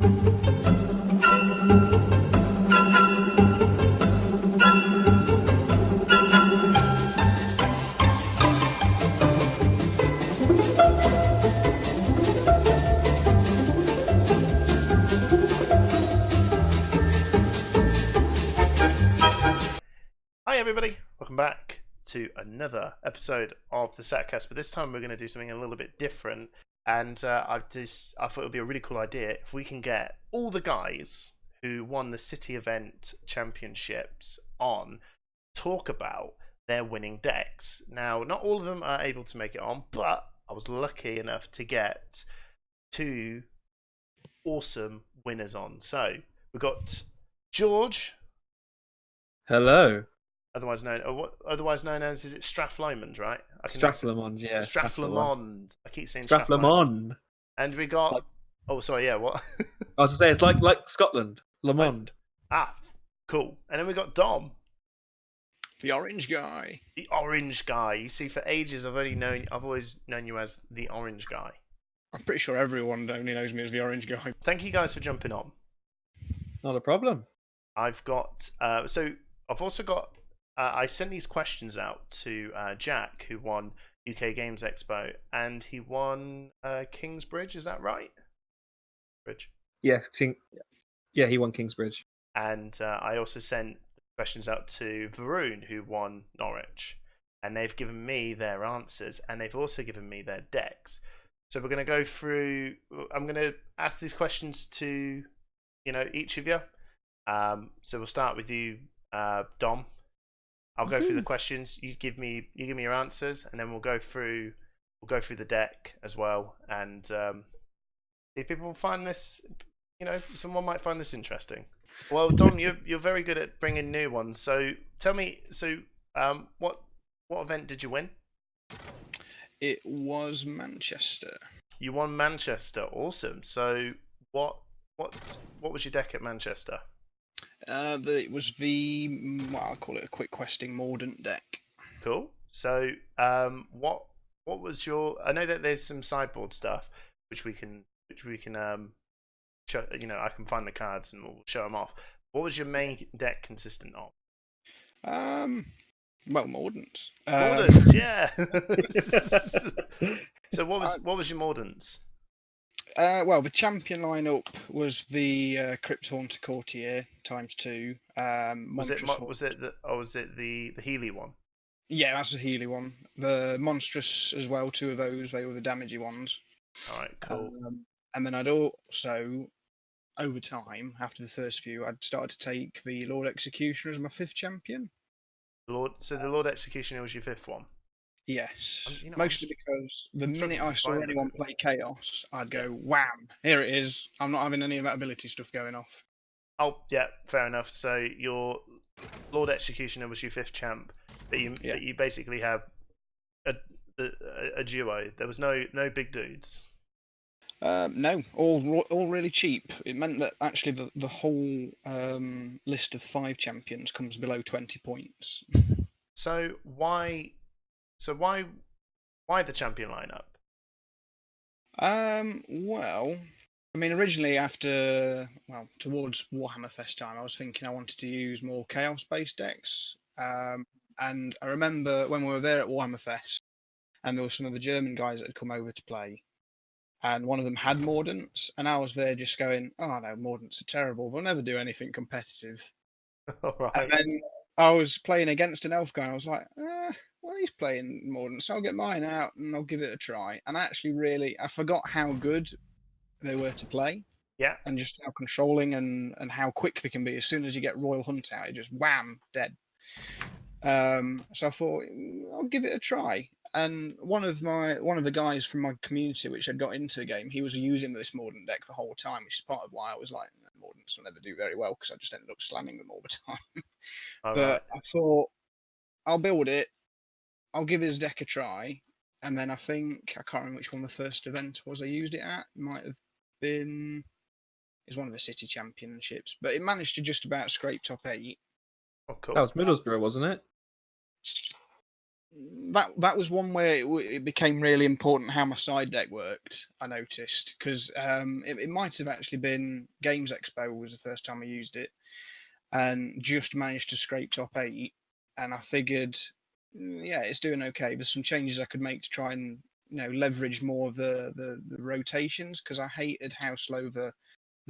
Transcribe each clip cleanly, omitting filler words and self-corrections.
Hi everybody, welcome back to another episode of the Satcast, but this time we're going to do something a little bit different, and I thought it would be a really cool idea if we can get all the guys who won the City Event Championships on talk about their winning decks. Now, not all of them are able to make it on, but I was lucky enough to get two awesome winners on. So, we've got George. Hello. Otherwise known as, is it Strathlamond, right? Strathlamond, yeah. Strathlamond. I keep saying Strathlamond. And we got... Like, oh, sorry, yeah, what? I was to say, it's like Scotland. Lamond. Ah, cool. And then we got Dom. The orange guy. The orange guy. You see, for ages, I've always known you as the orange guy. I'm pretty sure everyone only knows me as the orange guy. Thank you guys for jumping on. Not a problem. I've got... I've also got... I sent these questions out to Jack, who won UK Games Expo, and he won Kingsbridge. Is that right? Bridge. Yeah, he won Kingsbridge. And I also sent questions out to Varun, who won Norwich, and they've given me their answers, and they've also given me their decks. So we're going to go through. I'm going to ask these questions to, each of you. So we'll start with you, Dom. I'll go through the questions. You give me your answers, and then we'll go through the deck as well, and see if people find this. Someone might find this interesting. Well, Dom, you're very good at bringing new ones. So tell me, what event did you win? It was Manchester. You won Manchester. Awesome. So what was your deck at Manchester? It was I'll call it a quick questing Mordant deck. Cool. So, what was your? I know that there's some sideboard stuff which we can show, I can find the cards and we'll show them off. What was your main deck consistent of? Well, Mordants. Mordants, yeah. So what was your Mordants? Well, the champion lineup was the Crypt Haunter Courtier ×2. Was it the Healy one? Yeah, that's the Healy one. The Monstrous as well. Two of those. They were the damagey ones. All right, cool. And then I'd also, over time, after the first few, I'd started to take the Lord Executioner as my 5th champion. So the Lord Executioner was your 5th one? Yes, mostly because the minute I saw anyone play Chaos, I'd go, wham, here it is. I'm not having any of that ability stuff going off. Oh, yeah, fair enough. So your Lord Executioner was your 5th champ, but you basically have a duo. There was no big dudes. No, all really cheap. It meant that actually the whole list of 5 champions comes below 20 points. So why the champion lineup? Well, I mean, originally towards Warhammer Fest time, I was thinking I wanted to use more chaos-based decks. And I remember when we were there at Warhammer Fest, and there were some of the German guys that had come over to play, and one of them had Mordants, and I was there just going, oh no, Mordants are terrible. They'll never do anything competitive. All right. And then I was playing against an elf guy, and I was like, well, he's playing Mordant, so I'll get mine out and I'll give it a try. And I forgot how good they were to play. Yeah. And just how controlling and how quick they can be. As soon as you get Royal Hunt out, you just wham, dead. So I thought, I'll give it a try. And one of the guys from my community, which had got into the game, he was using this Mordant deck the whole time, which is part of why I was like, Mordants will never do very well, because I just ended up slamming them all the time. But I thought, I'll build it, I'll give his deck a try, and then I can't remember which one the first event was I used it at. It might have been, it was one of the city championships, but it managed to just about scrape top 8. Oh, cool. That was Middlesborough, wasn't it? that was one where it became really important how my side deck worked. I noticed because it might have actually been Games Expo was the first time I used it, and just managed to scrape top 8. And I figured, yeah, it's doing okay. There's some changes I could make to try and leverage more of the rotations, because I hated how slow the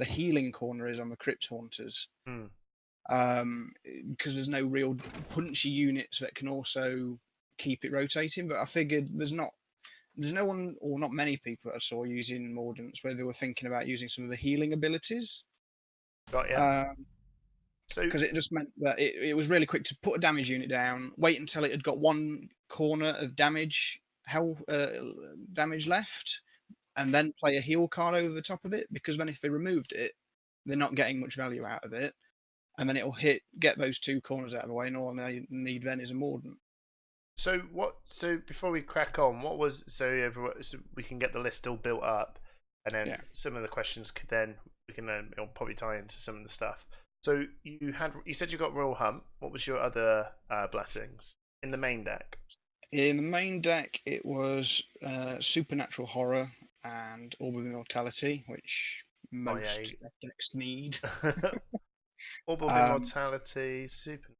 healing corner is on the Crypt Haunters. Hmm. Because there's no real punchy units that can also keep it rotating. But I figured there's no one, or not many people that I saw using Mordants where they were thinking about using some of the healing abilities. Got ya. So Because it just meant that it was really quick to put a damage unit down, wait until it had got one corner of damage damage left, and then play a heal card over the top of it. Because then if they removed it, they're not getting much value out of it, and then it'll get those two corners out of the way, and all I need then is a Mordant. So what? So before we crack on, what was so we can get the list all built up, and then some of the questions it'll probably tie into some of the stuff. So you said you got Royal Hunt. What was your other blessings in the main deck? In the main deck, it was Supernatural Horror and Orb of Immortality, which most decks need. Orb of Immortality, Super.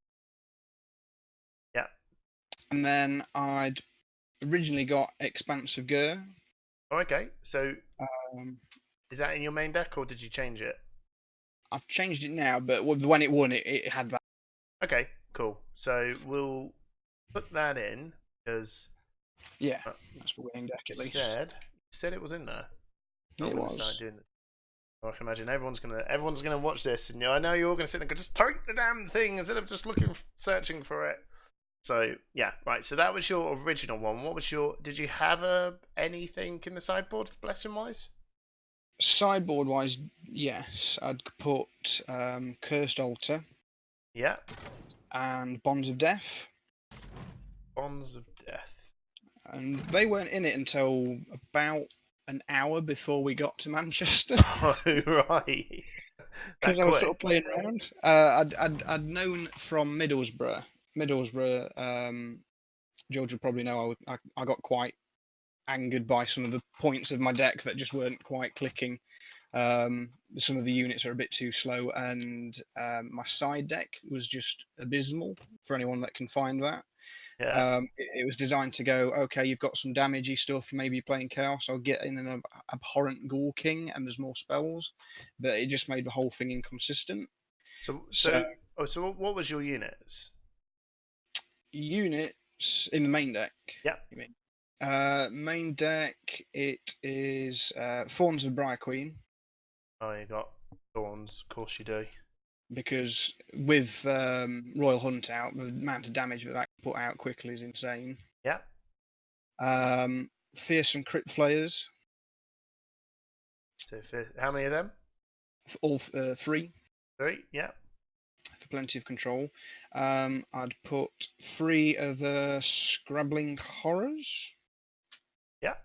Yeah. And then I'd originally got Expanse of Gur. Oh, okay. So is that in your main deck, or did you change it? I've changed it now, but when it won, it had that. Okay, cool. So we'll put that in because that's for winning deck at least. Said it was in there. It was. Start doing it. I can imagine everyone's gonna watch this, and I know you're all gonna sit there and go, just take the damn thing instead of just searching for it. So yeah, right. So that was your original one. What was did you have anything in the sideboard for blessing wise? Sideboard wise, yes, I'd put Cursed Altar. Yeah. And Bonds of Death. Bonds of Death. And they weren't in it until about an hour before we got to Manchester. Oh, right. Because I was sort of playing around. I'd known from Middlesborough. George would probably know I got quite angered by some of the points of my deck that just weren't quite clicking. Some of the units are a bit too slow, and my side deck was just abysmal for anyone that can find that. Yeah. It was designed to go, okay, you've got some damagey stuff, maybe you're playing Chaos, I'll get in an Abhorrent Ghoul King and there's more spells, but it just made the whole thing inconsistent. So what was your units? Units in the main deck? Yeah. You mean? Main deck, it is Thorns of Briar Queen. Oh, you got Thorns, of course you do. Because with Royal Hunt out, the amount of damage that can put out quickly is insane. Yeah. Fearsome Crypt Flayers. So how many of them? All 3. 3, yeah. For plenty of control. I'd put 3 of the Scrabbling Horrors. Yeah.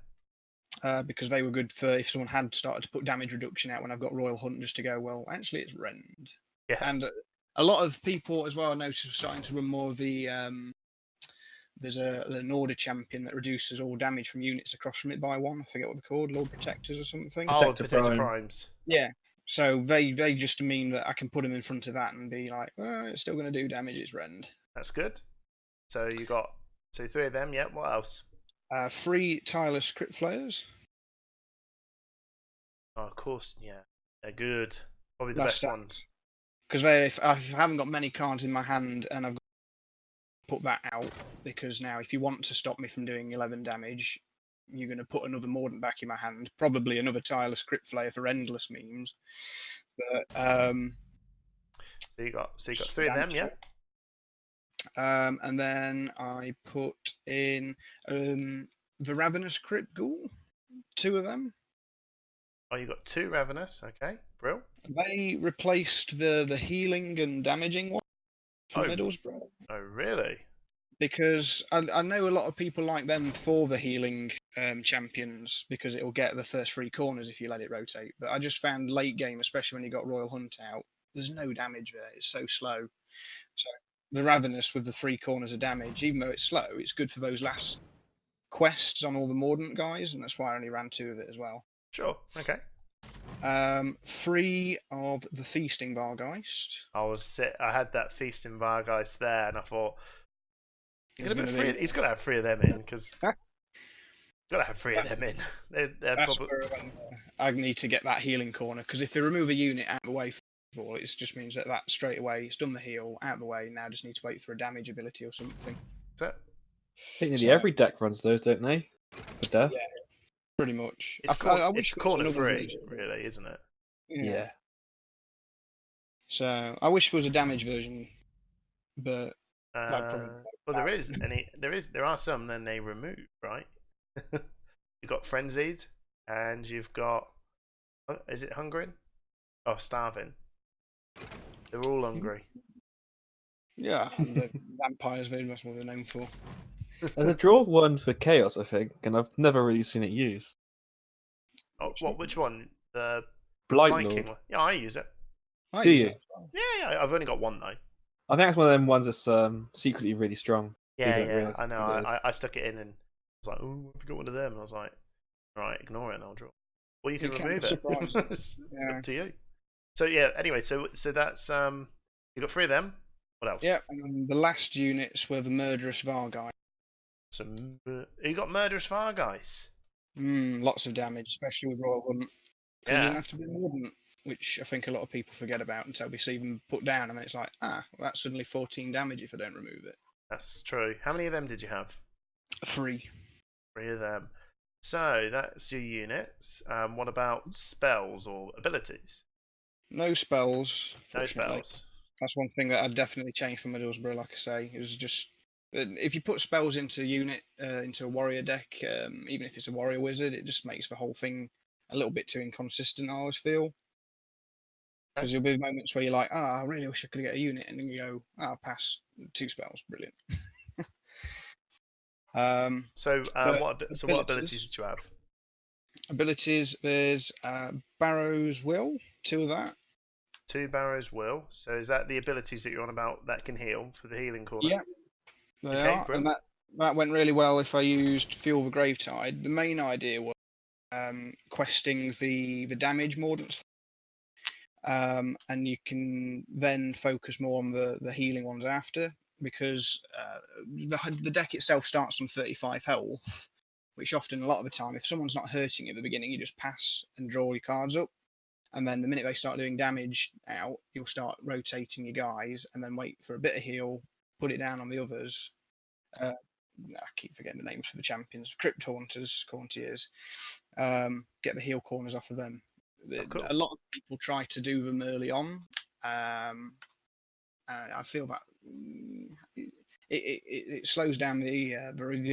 Because they were good for if someone had started to put damage reduction out when I've got Royal Hunt, just to go, well, actually it's Rend. Yeah. And a lot of people as well, I noticed, are starting to run more of the there's an order champion that reduces all damage from units across from it by 1. I forget what they're called, Lord Protectors or something. Oh, Protector Primes. Yeah. So they just mean that I can put them in front of that and be like, well, it's still going to do damage, it's Rend. That's good. So you got 3 of them, yeah. What else? 3 Tireless Crypt Flayers. Oh, of course, yeah. They're good. Probably the best ones. Because if I haven't got many cards in my hand and I've got to put that out, because now if you want to stop me from doing 11 damage, you're going to put another Mordant back in my hand, probably another Tireless Crypt Flayer for endless memes. But so you got 3 of them, yeah. And then I put in the Ravenous Crypt Ghoul, 2 of them. Oh, you got 2 Ravenous, okay, brill. They replaced the healing and damaging one from Middlesbrough. Oh, really? Because I know a lot of people like them for the healing champions, because it'll get the first 3 corners if you let it rotate. But I just found late game, especially when you got Royal Hunt out, there's no damage there. It's so slow. So the Ravenous with the 3 corners of damage, even though it's slow, it's good for those last quests on all the Mordant guys, and that's why I only ran 2 of it as well. Sure. Okay. 3 of the Feasting Vargeist. I had that Feasting Vargeist there, and I thought he's got to have 3 of them in because got to have 3 of them in. They're probably. I need to get that healing corner because if they remove a unit out of the way, it just means that straight away it's done the heal out of the way. Now just need to wait for a damage ability or something. That's it. I think nearly every deck runs those, don't they? For death. Yeah, pretty much. It's corner 3, really, isn't it? Yeah. So I wish there was a damage version, but well, there are some. Then they remove, right? You've got frenzied, and you've got is it hungering? Oh, starving. They're all hungry. Yeah, and the vampires very much what they're known for. There's a draw one for chaos, I think, and I've never really seen it used. Oh, what? Which one? The Blight Blight Lord. King one. Yeah, I use it. Do you? Yeah, I've only got one though. I think it's one of them ones that's secretly really strong. Yeah, I know. I stuck it in and I was like, oh, I forgot one of them. And I was like, all right, ignore it and I'll draw. Or you can remove it. It's up to you. So yeah, anyway, so that's you got 3 of them. What else? Yeah, and the last units were the Murderous Vargeist. You got Murderous Vargeist. Lots of damage, especially with Royal Hunt. Yeah. You don't have to be Mordant, which I think a lot of people forget about until we see them put down, and it's like, well, that's suddenly 14 damage if I don't remove it. That's true. How many of them did you have? 3. 3 of them. So that's your units. What about spells or abilities? No spells. No spells. That's one thing that I'd definitely change for Middlesbrough, like I say. It was just if you put spells into into a warrior deck, even if it's a warrior wizard, it just makes the whole thing a little bit too inconsistent, I always feel. Because there'll be moments where you're like, I really wish I could get a unit, and then you go, I'll pass 2 spells, brilliant. What abilities did you have? Abilities, there's Barrow's Will, 2 of that. 2 Barrow's Will. So is that the abilities that you're on about that can heal for the healing corner? Yeah, they are. Brilliant. And that went really well if I used Fuel the Gravetide. The main idea was questing the damage mordants. And you can then focus more on the healing ones after, because the deck itself starts on 35 health, which often, a lot of the time, if someone's not hurting you at the beginning, you just pass and draw your cards up. And then the minute they start doing damage out, you'll start rotating your guys and then wait for a bit of heal, put it down on the others. I keep forgetting the names for the champions. Crypt Haunters, Courtiers. Get the heal corners off of them. Cool. A lot of people try to do them early on. I feel that it slows down the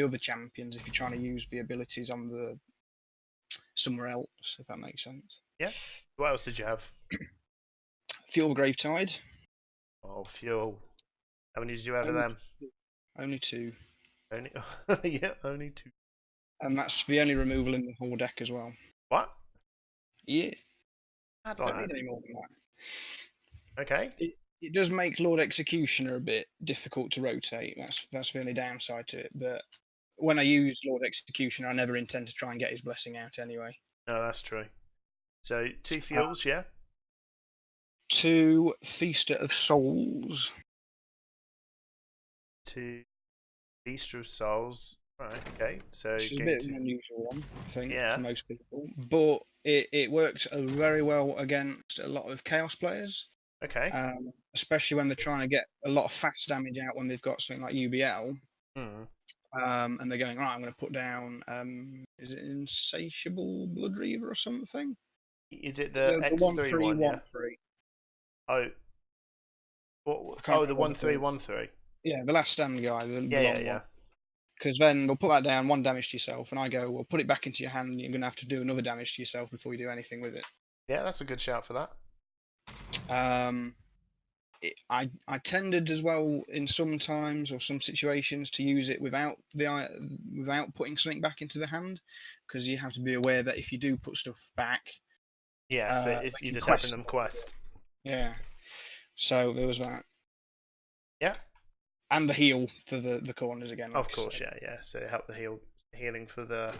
other champions if you're trying to use the abilities on the somewhere else, if that makes sense. Yeah. What else did you have? Fuel the Gravetide. Oh, fuel. How many did you have of them? Only 2. Only 2. And that's the only removal in the whole deck as well. What? Yeah. I Don't don't need know. any more than that. Okay. It does make Lord Executioner a bit difficult to rotate. That's the only downside to it. But when I use Lord Executioner, I never intend to try and get his blessing out anyway. No, that's true. So 2 fuels, yeah? 2 Feaster of Souls. 2 Feaster of Souls. Right, okay. So It's a bit of an unusual one, I think, Yeah. for most people. But it works very well against a lot of Chaos players. Okay. Especially when they're trying to get a lot of fast damage out when they've got something like UBL. And they're going, right, I'm going to put down, is it Insatiable Blood Reaver or something? Is it the X3 one? Yeah. Oh. The 1313. Yeah, the last stand guy. The long Yeah. one. Because then they'll put that down, 1 damage to yourself, and I go, well, put it back into your hand, and you're going to have to do another damage to yourself before you do anything with it. Yeah, that's a good shout for that. I tended as well in some times or some situations to use it without putting something back into the hand, because you have to be aware that if you do put stuff back, so you're just helping them quest. Yeah. So there was that. Yeah. And the heal for the corners again. Of course, yeah. So help the healing for the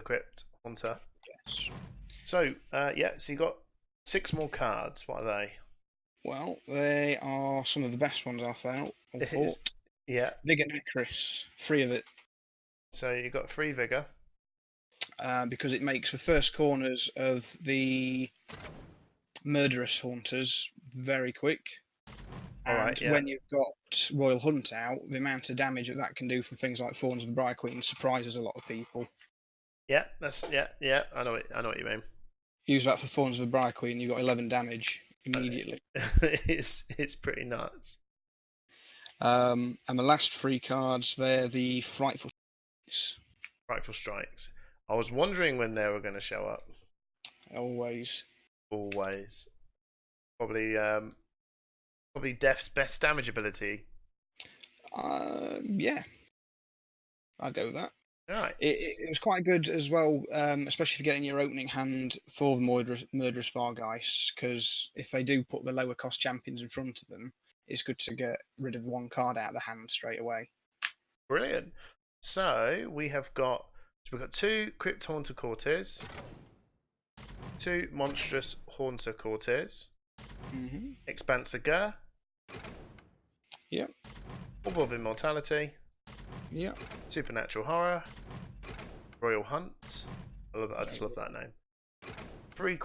Crypt Hunter. Yes. So so you got 6 more cards. What are they? Well, they are some of the best ones I felt. Or thought. Yeah. Vigor Necris, 3 of it. So you got 3 vigor. Because it makes the first corners of the murderous hunters very quick. And when you've got Royal Hunt out, the amount of damage that can do from things like Thorns of the Briar Queen surprises a lot of people. Yeah, I know what you mean. Use that for Thorns of the Briar Queen, you've got 11 damage immediately. it's pretty nuts. And the last 3 cards, they're the Frightful Strikes. Frightful Strikes. I was wondering when they were going to show up. Always. Probably Death's best damage ability. Yeah. I'd go with that. Right. It was quite good as well, especially for getting your opening hand for the Murderous Vargeists, because if they do put the lower cost champions in front of them, it's good to get rid of 1 card out of the hand straight away. Brilliant. So we've got 2 Crypt Haunter Courtiers, 2 Monstrous Haunter Courtiers, Expanse Gur, Yep. Orb of Immortality, Yep. Supernatural Horror, Royal Hunt. I just love that name. 3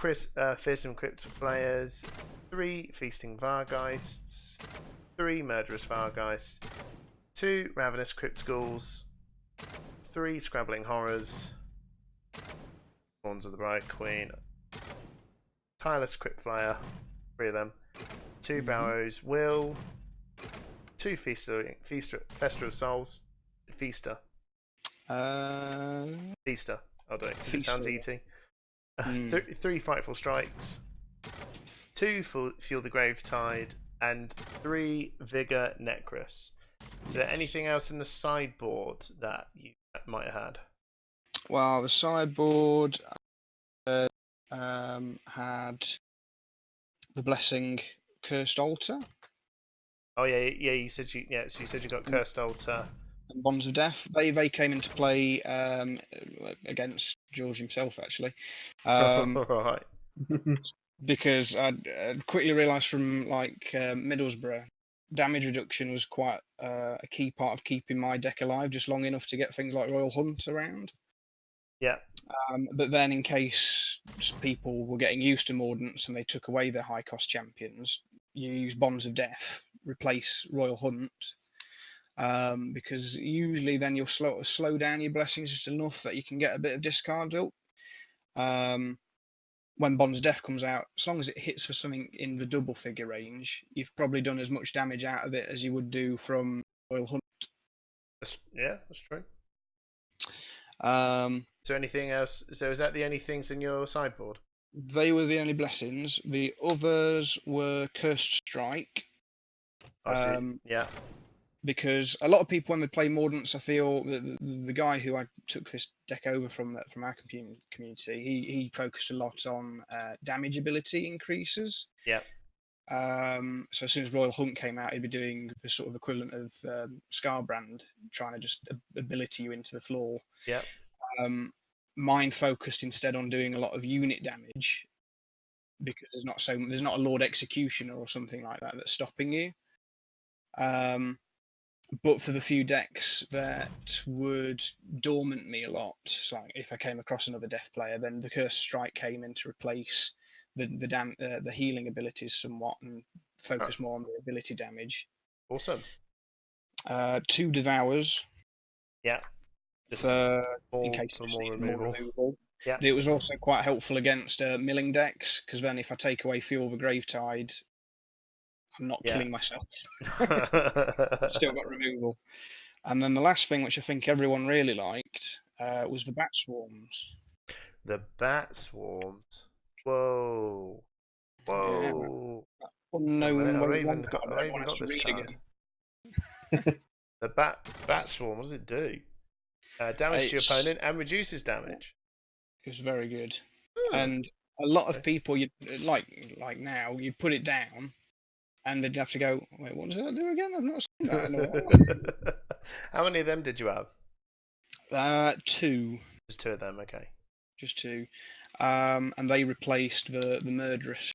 Fearsome Crypt Flayers, 3 Feasting Vargeists, 3 Murderous Vargeists, 2 Ravenous Crypt Ghouls, 3 Scrabbling Horrors, Thorns of the Bright Queen, Tireless Crypt Flyer, 3 of them, 2 Barrows Will, 2 Fester of Souls, Feaster. Feaster. I'll do it because it sounds eaty. 3 Frightful Strikes, 2 Fuel the Grave Tide, and 3 Vigor Necris. Is there anything else in the sideboard that you might have had? Well, the sideboard had the Blessing Cursed Altar. Oh yeah. You said you got Cursed Altar. And Bonds of Death. They came into play against George himself, actually. Right. Because I'd quickly realised from Middlesborough, damage reduction was quite a key part of keeping my deck alive just long enough to get things like Royal Hunt around. Yeah. But then in case people were getting used to Mordants and they took away their high cost champions, you use Bonds of Death, replace Royal Hunt, because usually then you'll slow down your blessings just enough that you can get a bit of discard up. When Bonds of Death comes out, as long as it hits for something in the double figure range, you've probably done as much damage out of it as you would do from Royal Hunt. That's true. So anything else? So is that the only things in your sideboard? They were the only blessings. The others were Cursed Strike. Yeah. Because a lot of people, when they play Mordants, I feel the guy who I took this deck over from our community, he focused a lot on damage ability increases. Yeah. So as soon as Royal Hunt came out, he'd be doing the sort of equivalent of Scarbrand, trying to just ability you into the floor. Yeah. Mine focused instead on doing a lot of unit damage, because there's not a Lord Executioner or something like that that's stopping you. But for the few decks that would dormant me a lot, so if I came across another Death player, then the Cursed Strike came in to replace the healing abilities somewhat and focus more on the ability damage. Awesome. 2 Devours. Yeah. In case for more removal. Yeah. It was also quite helpful against milling decks, because then if I take away Fuel the Gravetide, I'm not killing myself. Still got removal. And then the last thing, which I think everyone really liked, was the Bat Swarms. The Bat Swarms. Whoa. Yeah, unknown I've even got this card. The Bat Swarm. What does it do? Damage to your opponent and reduces damage. It was very good. And a lot of people, you like now, you put it down, and they'd have to go, wait, what does that do again? I've not seen that in a while. How many of them did you have? 2, Just 2 of them, okay. just 2, and they replaced the murderous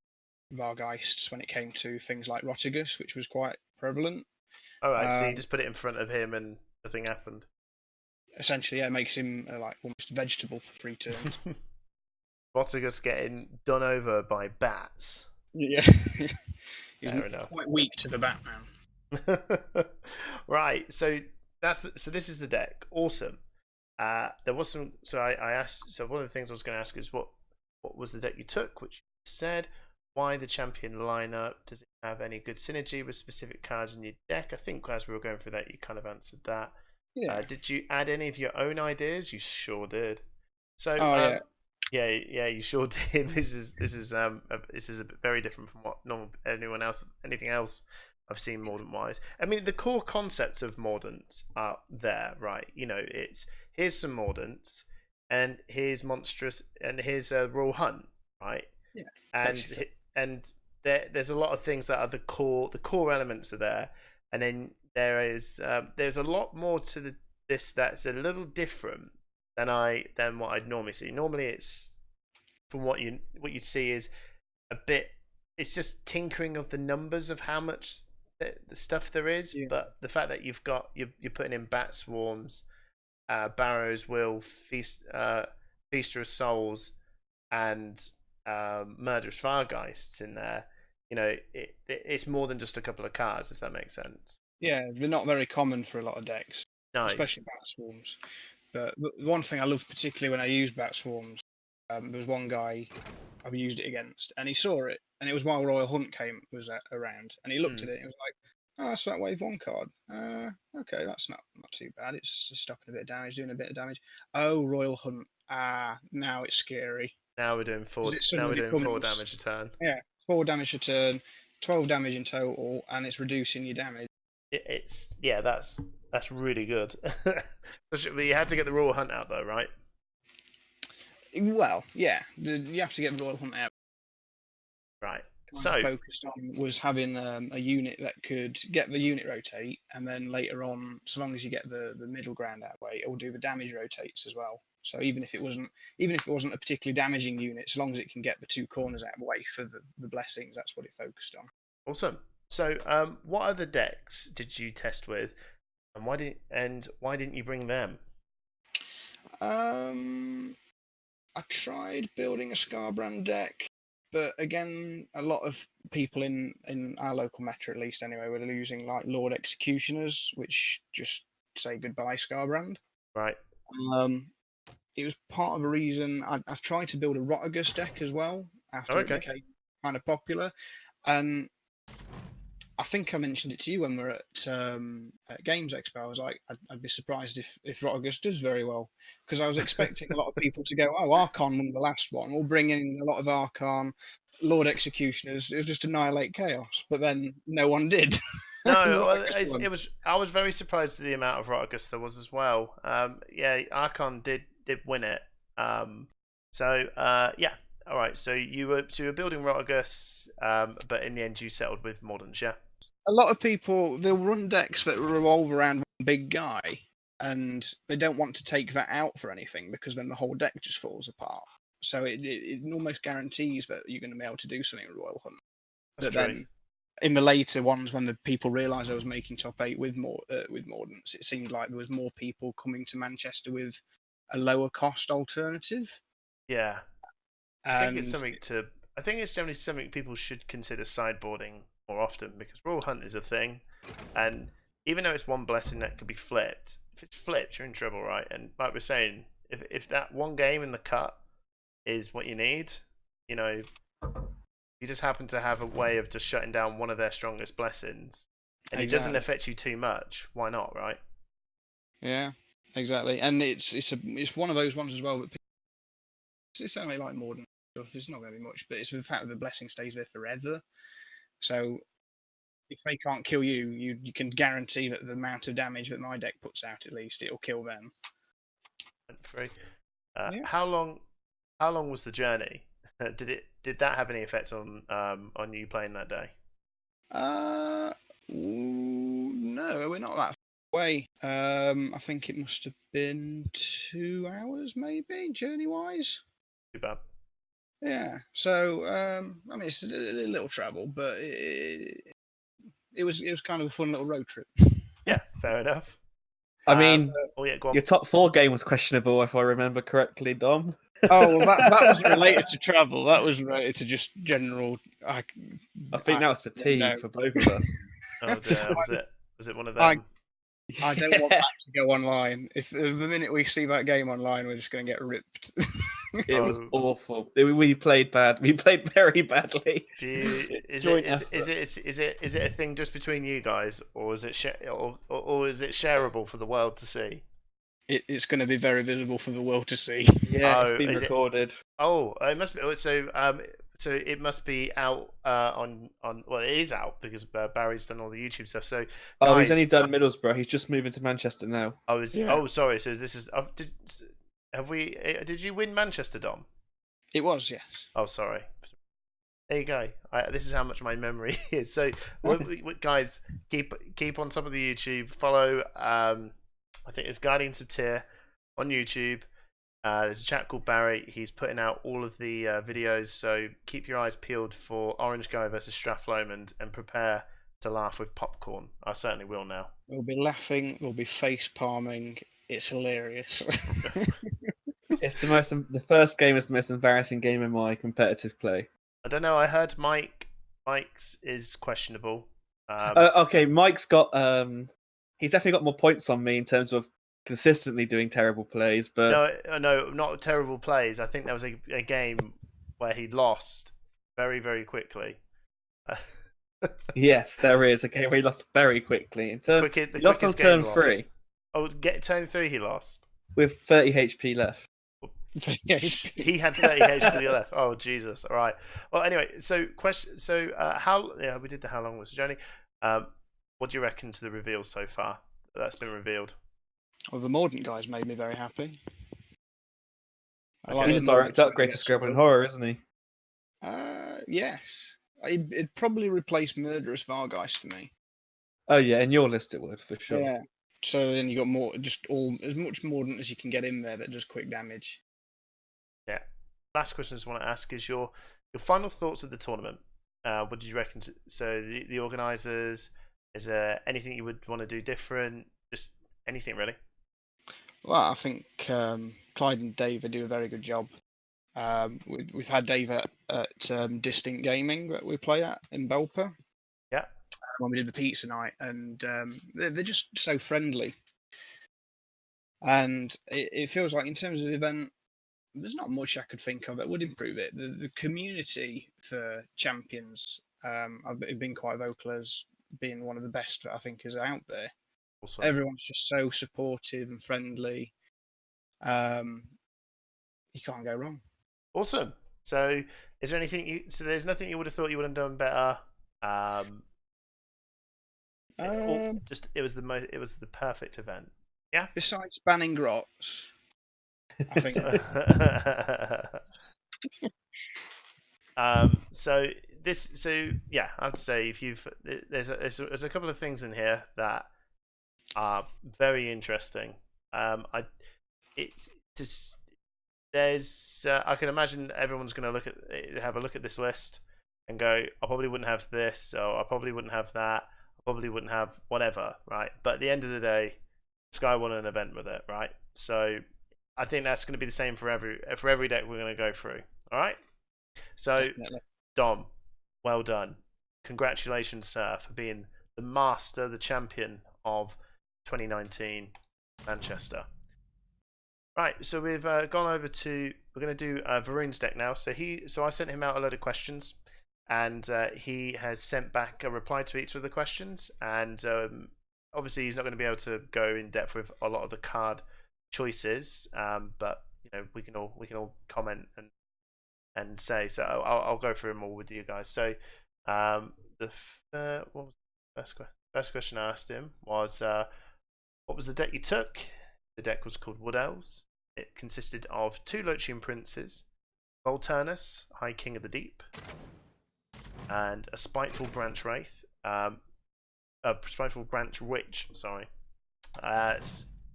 Vargeists when it came to things like Rotigus, which was quite prevalent. Alright, so you just put it in front of him and nothing happened. Essentially, yeah, it makes him like almost vegetable for 3 turns. Rotigus getting done over by bats. Yeah, he's Fair enough. quite weak to the Batman. Right, so so this is the deck. Awesome. There was some. So I asked. So one of the things I was going to ask is what was the deck you took, which you said. Why the champion lineup? Does it have any good synergy with specific cards in your deck? I think as we were going through that, you kind of answered that. Yeah. Did you add any of your own ideas? You sure did. So Oh, yeah, you sure did. This is a bit very different from what anything else I've seen Mordant wise. I mean, the core concepts of Mordants are there, right? You know, it's here's some Mordants, and here's monstrous, and here's a Royal Hunt, right? Yeah. And there's a lot of things that are the core elements are there, and then there's a lot more to this that's a little different than what I'd normally see. Normally, it's from what you'd see is a bit. It's just tinkering of the numbers of how much the stuff there is, Yeah. but the fact that you're putting in bat swarms, Barrow's Will, Feaster of Souls, and Murderous Fargeists in there. You know, it's more than just a couple of cards, if that makes sense. Yeah, they're not very common for a lot of decks, No, especially Bat Swarms. But one thing I love particularly when I use Bat Swarms, there was one guy I used it against, and he saw it, and it was while Royal Hunt was around, and he looked at it and was like, "Oh, that's that wave 1 card. Okay, that's not too bad. It's just stopping a bit of damage, doing a bit of damage. Oh, Royal Hunt. Now it's scary. now we're doing 4. Now we're doing 4 damage a turn. Yeah, 4 damage a turn, 12 damage in total, and it's reducing your damage. That's really good. But you had to get the Royal Hunt out though, right? Well, yeah, you have to get Royal Hunt out. Right. So focused on was having a unit that could get the unit rotate, and then later on, so long as you get the middle ground out way, it will do the damage rotates as well. So even if it wasn't a particularly damaging unit, so long as it can get the 2 corners out of the way for the blessings, that's what it focused on. Awesome. So, what other decks did you test with, and why didn't you bring them? I tried building a Scarbrand deck, but again, a lot of people in our local metro, at least anyway, were using like Lord Executioners, which just say goodbye Scarbrand. Right. It was part of a reason I've tried to build a Rotigus deck as well after it became kind of popular, and I think I mentioned it to you when we were at Games Expo. I was like, I'd be surprised if Rotigus does very well, because I was expecting a lot of people to go, oh, Archon won the last one. We'll bring in a lot of Archon, Lord Executioners. It was just annihilate chaos, but then no one did. No, well, it was. I was very surprised at the amount of Rotigus there was as well. Yeah, Archon did win it. Yeah. All right. So you were building Rotigus, but in the end you settled with Mordants, yeah. A lot of people, they'll run decks that revolve around one big guy, and they don't want to take that out for anything, because then the whole deck just falls apart. So it almost guarantees that you're going to be able to do something with Royal Hunt. That's but true. Then, in the later ones, when the people realised I was making top 8 with Mordants, it seemed like there was more people coming to Manchester with a lower cost alternative. Yeah. I think it's generally something people should consider sideboarding more often, because Royal Hunt is a thing, and even though it's one blessing that could be flipped, if it's flipped, you're in trouble, right? And like we're saying, if that one game in the cut is what you need, you know, you just happen to have a way of just shutting down one of their strongest blessings, and it doesn't affect you too much, why not, right? Yeah, exactly. And it's one of those ones as well that it's only like more than stuff. There's not going to be much, but it's the fact that the blessing stays there forever. So if they can't kill you, you can guarantee that the amount of damage that my deck puts out, at least it'll kill them. Free. Yeah. How long was the journey? Did that have any effect on you playing that day? No, we're not that far away. I think it must have been 2 hours, maybe, journey-wise. Too bad. Yeah. So, I mean, it's a little travel, but it was kind of a fun little road trip. Yeah, fair enough. I mean, oh yeah, go on. your top 4 game was questionable, if I remember correctly, Dom. Oh, well, that wasn't related to travel. That was related to just general. I think that was fatigue for both of us. Oh dear, was it one of I them? I don't want that to go online. If the minute we see that game online, we're just going to get ripped. It was awful. We played bad. We played very badly. Is it a thing just between you guys, or is it or is it shareable for the world to see? It's going to be very visible for the world to see. Yeah, it's been recorded. It must be. So it must be out on. Well, it is out because Barry's done all the YouTube stuff. So guys, he's only done Middlesbrough. He's just moving to Manchester now. Oh, sorry. So this is. Did you win Manchester, Dom? It was, yes. Oh, sorry. There you go. This is how much my memory is. So, guys, keep on top of the YouTube. Follow. I think it's Guardians of Tyr on YouTube. There's a chap called Barry. He's putting out all of the videos. So keep your eyes peeled for Orange Guy versus Strath Lomond and prepare to laugh with popcorn. I certainly will now. We'll be laughing. We'll be face palming. It's hilarious. It's the first game is the most embarrassing game in my competitive play. I don't know. I heard Mike's is questionable. Okay, Mike's got he's definitely got more points on me in terms of consistently doing terrible plays, but no, not terrible plays. I think there was a game where he lost very, very quickly. Yes, there is a game where he lost very quickly. He lost on turn 3. Oh, turn 3 he lost with 30 HP left. He had 30 HP left. Oh Jesus! All right. Well, anyway, so question. So we did the how long was the journey? What do you reckon to the reveals so far that's been revealed? Well, the Mordant guy's made me very happy. He's a direct upgrade to Scribbling Horror, isn't he? Yes. It'd probably replace Murderous Vargeist for me. Oh yeah, in your list it would for sure. Yeah. So then you got as much Mordant as you can get in there that does quick damage. Yeah. Last question I just want to ask is your final thoughts of the tournament. What did you reckon? So the organisers, is there anything you would want to do different? Just anything really? Well, I think Clyde and David do a very good job. We've had Dave at Distinct Gaming that we play at in Belper. Yeah. When we did the pizza night, and they're just so friendly. And it feels like in terms of the event, there's not much I could think of that would improve it. The community for champions, I've been quite vocal as being one of the best that I think is out there. Also. Everyone's just so supportive and friendly. You can't go wrong. Awesome. So, is there anything? So, there's nothing you would have thought you would have done better. It was the perfect event. Yeah. Besides banning grots, I think. I have to say there's a couple of things in here that are very interesting. I can imagine everyone's going to have a look at this list and go, I probably wouldn't have this, or I probably wouldn't have that, I probably wouldn't have whatever, right? But at the end of the day, Sky won an event with it, right? So I think that's going to be the same for every deck we're going to go through. All right. So definitely. Dom, well done. Congratulations, sir, for being the master, the champion of 2019 Manchester. Right, so we've gone over to, we're going to do Varun's deck now. So I sent him out a load of questions, and he has sent back a reply to each of the questions. And obviously, he's not going to be able to go in depth with a lot of the card choices, but we can all comment and say. So I'll go through them all with you guys. So what was the first question I asked him was, what was the deck you took? The deck was called Wood Elves. It consisted of 2 Lochian Princes, Volturnus, High King of the Deep, and a Spiteful Branch Wraith. Spiteful Branch Witch. Sorry. I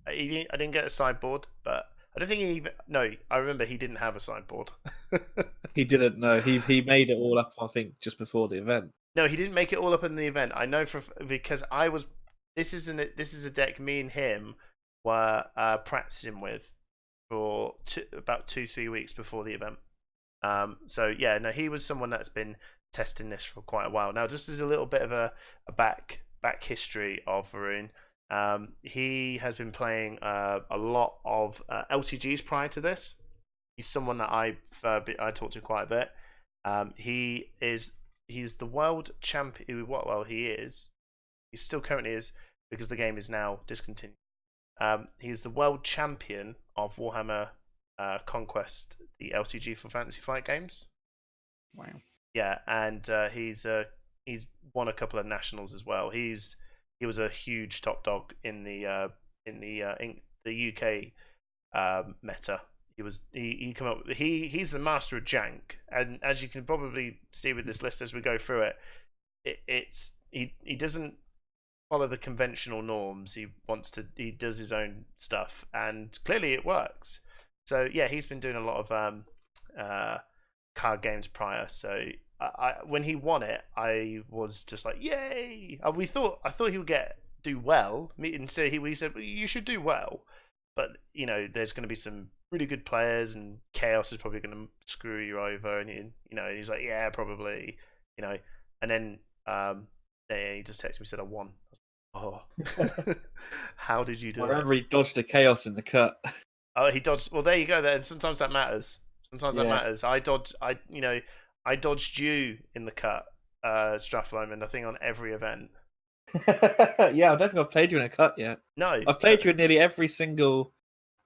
didn't get a sideboard, but I don't think he even. No, I remember he didn't have a sideboard. He didn't know. He made it all up, I think, just before the event. No, he didn't make it all up in the event. I know because I was. This is a deck me and him were practicing with for about 2-3 weeks before the event. So yeah, no, he was someone that's been testing this for quite a while now. Just as a little bit of a back history of Varun. He has been playing a lot of LCGs prior to this. He's someone that I talked to quite a bit. He's the world champion. Well, he is. He still currently is because the game is now discontinued. He's the world champion of Warhammer Conquest, the LCG for Fantasy Flight games. Wow. Yeah, and he's won a couple of nationals as well. He was a huge top dog in the UK meta. He come up. He's the master of jank, and as you can probably see with this list as we go through it, he doesn't follow the conventional norms. He does his own stuff, and clearly it works. So yeah, he's been doing a lot of card games prior. So when he won it, I was just like, yay! I thought he would do well. And so we said, well, you should do well, but you know, there's going to be some really good players, and Chaos is probably going to screw you over. And he's like, yeah, probably, and then he just texted me, said I won. I was like, oh, how did you do I it? remember he dodged the Chaos in the cut. Oh, he dodged. Well, there you go. Then sometimes that matters. That matters. I dodged you in the cut, Strathloman, I think on every event. Yeah, I don't think I've played you in a cut yet. No, I've played you in nearly every single.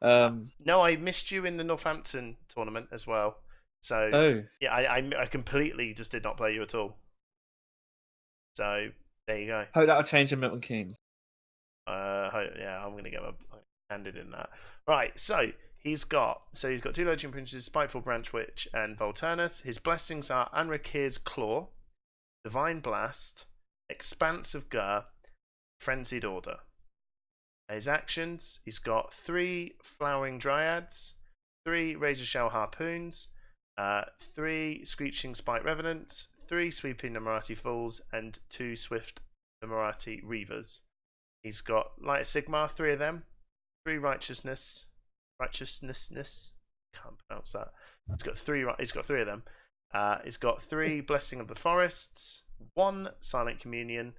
No, I missed you in the Northampton tournament as well. So yeah, I completely just did not play you at all. So there you go. Hope that'll change in Milton Keynes. Yeah, I'm gonna get my handed in that. Right, so he's got 2 Legion Princes, Spiteful Branch Witch, and Volturnus. His blessings are Anrakir's Claw, Divine Blast, Expanse of Gur, Frenzied Order. His actions, he's got 3 Flowering Dryads, 3 Razor Shell Harpoons, 3 Screeching Spite Revenants, 3 Sweeping Numerati Fools, and 2 Swift Numerati Reavers. He's got Light Sigmar, 3 of them, 3 Righteousness, can't pronounce that. He's got 3 of them. He's got 3 Blessing of the Forests, 1 Silent Communion,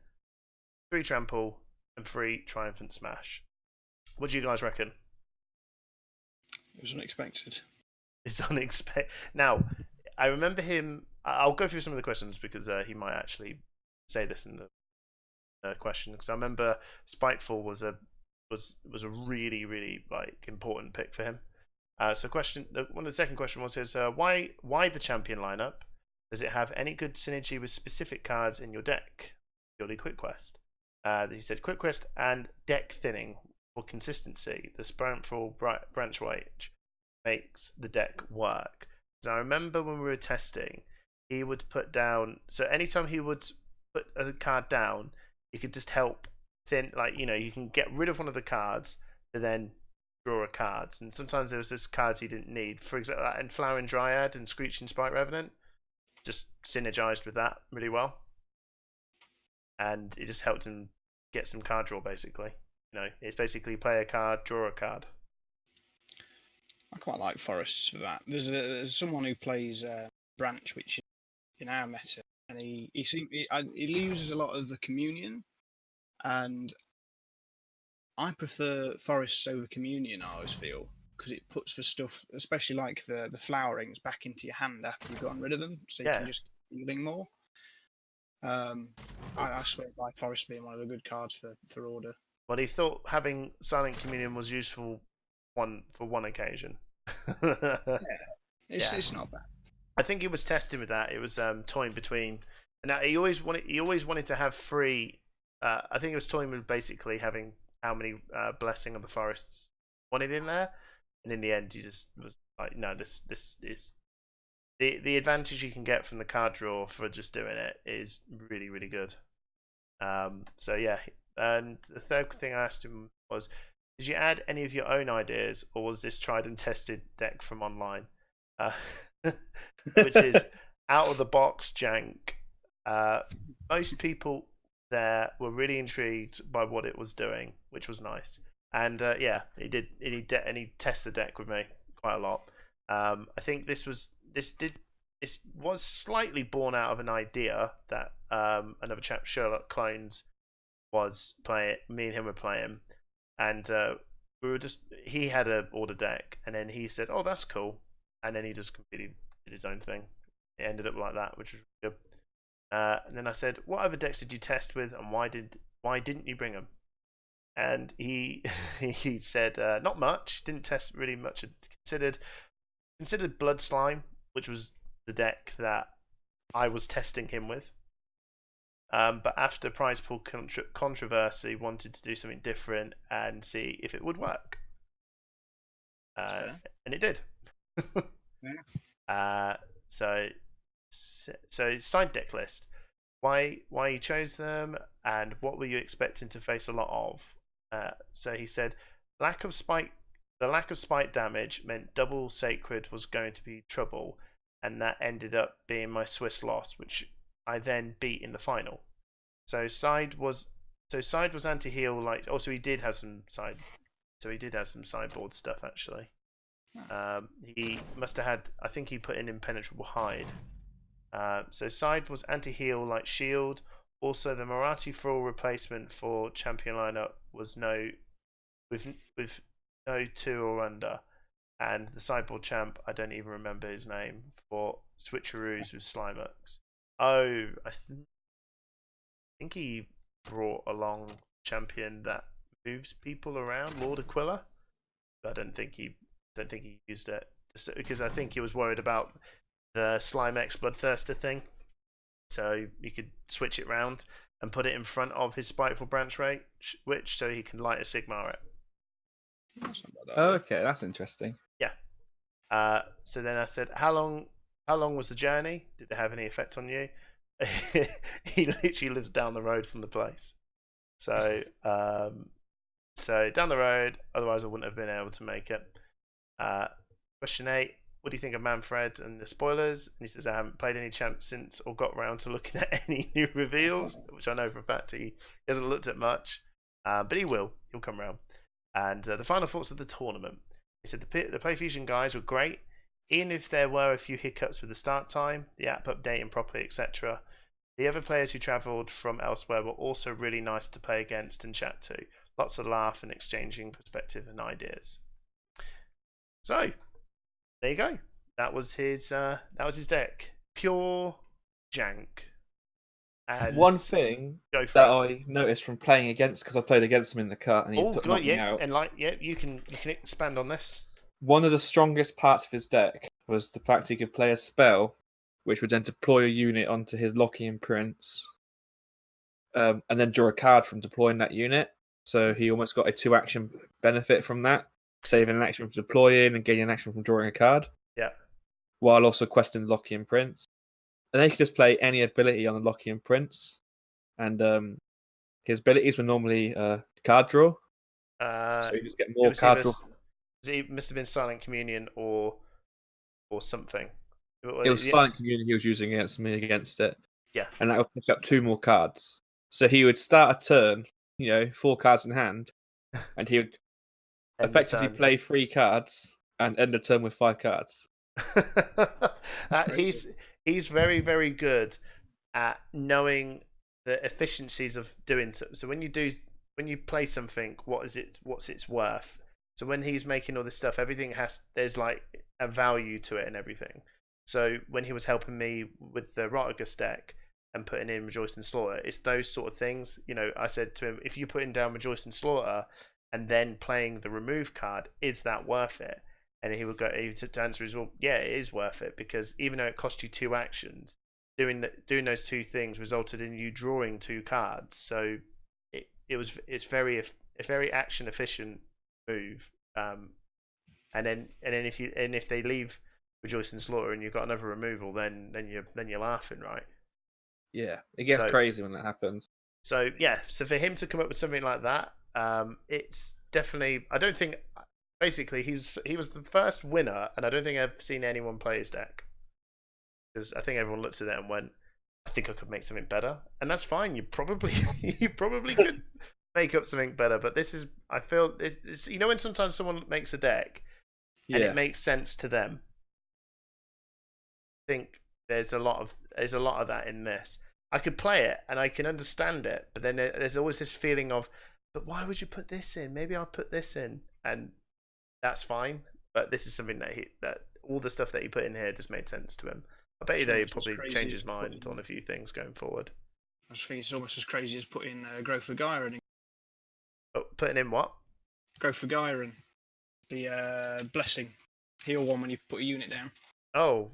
3 Trample, and 3 Triumphant Smash. What do you guys reckon? It was unexpected. It's unexpected. Now, I remember him. I'll go through some of the questions because he might actually say this in the question. Because I remember Spiteful was a really, really important pick for him. So the second question was why the champion lineup? Does it have any good synergy with specific cards in your deck? Purely Quick Quest. He said Quick Quest and deck thinning for consistency. The Spiteful Branch Witch makes the deck work. So I remember when we were testing, he would put down. So anytime he would put a card down, he could just help thin. You can get rid of one of the cards to then draw a card. And sometimes there was just cards he didn't need. For example, and Flowering Dryad and Screeching Spite Revenant just synergized with that really well. And it just helped him get some card draw, basically. It's basically play a card, draw a card. I quite like Forests for that. There's someone who plays Branch, which is in our meta, and he uses a lot of the Communion, and I prefer Forests over Communion, I always feel, because it puts the stuff, especially like the flowerings, back into your hand after you've gotten rid of them, so you can just keep healing more. I swear by Forest being one of the good cards for Order. Well, he thought having Silent Communion was useful for one occasion. It's not bad. I think he was testing with that. It was toying between. Now he always wanted to have 3. I think it was toying with basically having how many Blessing of the Forests wanted in there, and in the end he just was like, no, this is the advantage you can get from the card draw for just doing it is really, really good. So yeah, and the third thing I asked him was, did you add any of your own ideas, or was this tried and tested deck from online? Which is out of the box jank. Most people there were really intrigued by what it was doing, which was nice. And yeah, he tested the deck with me quite a lot. I think this was slightly born out of an idea that another chap, Sherlock Clones, was playing. Me and him were playing, and he had a order deck, and then he said, "Oh, that's cool," and then he just completely did his own thing. It ended up like that, which was good. And then I said, "What other decks did you test with, and why didn't you bring them?" And he he said, "Not much. Didn't test really much. Considered Blood Slime, which was the deck that I was testing him with. But after prize pool controversy, wanted to do something different and see if it would work. And it did." Yeah. So side deck list. Why you chose them, and what were you expecting to face a lot of? So he said, the lack of spike damage meant double sacred was going to be trouble, and that ended up being my Swiss loss, which I then beat in the final. So side was anti-heal, like also he did have some sideboard stuff actually. He must have had, I think he put in impenetrable hide. So side was anti-heal like shield. Also the Marathi Thrall replacement for champion lineup was with no 2 or under, and the sideboard champ, I don't even remember his name, for switcheroos with Slimex. Oh, I think he brought along champion that moves people around, Lord Aquila. But I don't think he used it, just because I think he was worried about the Slimex Bloodthirster thing. So you could switch it round and put it in front of his Spiteful Branch Witch, so he can light a Sigmar it. Oh, okay, that's interesting. Yeah. So then I said, how long was the journey? Did it have any effect on you? He literally lives down the road from the place. So so down the road, otherwise I wouldn't have been able to make it. Question 8. What do you think of Manfred and the spoilers? And he says, I haven't played any champs since or got around to looking at any new reveals, which I know for a fact he hasn't looked at much. But he will. He'll come around. And the final thoughts of the tournament. He said the PlayFusion guys were great, even if there were a few hiccups with the start time, the app updating properly, etc. The other players who travelled from elsewhere were also really nice to play against and chat to. Lots of laugh and exchanging perspective and ideas. So, there you go. That was his deck. Pure jank. And one thing that I noticed from playing against, because I played against him in the cut, and he took me out. And you can expand on this. One of the strongest parts of his deck was the fact he could play a spell, which would then deploy a unit onto his Lockie Imprints, and then draw a card from deploying that unit. So he almost got a 2-action benefit from that, saving an action from deploying and gaining an action from drawing a card. Yeah. While also questing Lockie Imprints. And then he could just play any ability on the Lockie Imprints. And his abilities were normally card draw. So you just get more card draw. It must have been Silent Communion or something. It was Silent Communion he was using against me against it. Yeah. And that would pick up 2 more cards. So he would start a turn, 4 cards in hand, and he would effectively play 3 cards and end the turn with 5 cards. He's very, very good at knowing the efficiencies of doing so. So when you play something, what's its worth? So when he's making all this stuff, there's like a value to it and everything. So when he was helping me with the Rotigus deck and putting in Rejoice and Slaughter, it's those sort of things. I said to him, if you're putting down Rejoice and Slaughter and then playing the remove card, is that worth it? And he would answer as well, yeah, it is worth it, because even though it cost you 2 actions, doing those 2 things resulted in you drawing 2 cards. So it's a very action efficient move. And then if they leave Rejoice and Slaughter and you've got another removal, then you're laughing, right? Yeah, it gets crazy when that happens. So yeah, so for him to come up with something like that, it's definitely. I don't think. Basically, he was the first winner, and I don't think I've seen anyone play his deck because I think everyone looked at it and went, "I think I could make something better," and that's fine. You probably could make up something better, but this is. I feel it's you know when sometimes someone makes a deck and it makes sense to them. I think there's a lot of that in this. I could play it and I can understand it, but then there's always this feeling of, but why would you put this in? Maybe I'll put this in, and that's fine. But this is something that all the stuff that he put in here just made sense to him. I bet you that he'll probably change his mind on a few things going forward. I just think it's almost as crazy as putting Growth for Gyron in. Oh, putting in what? Growth for Gyron, the blessing heal one when you put a unit down. Oh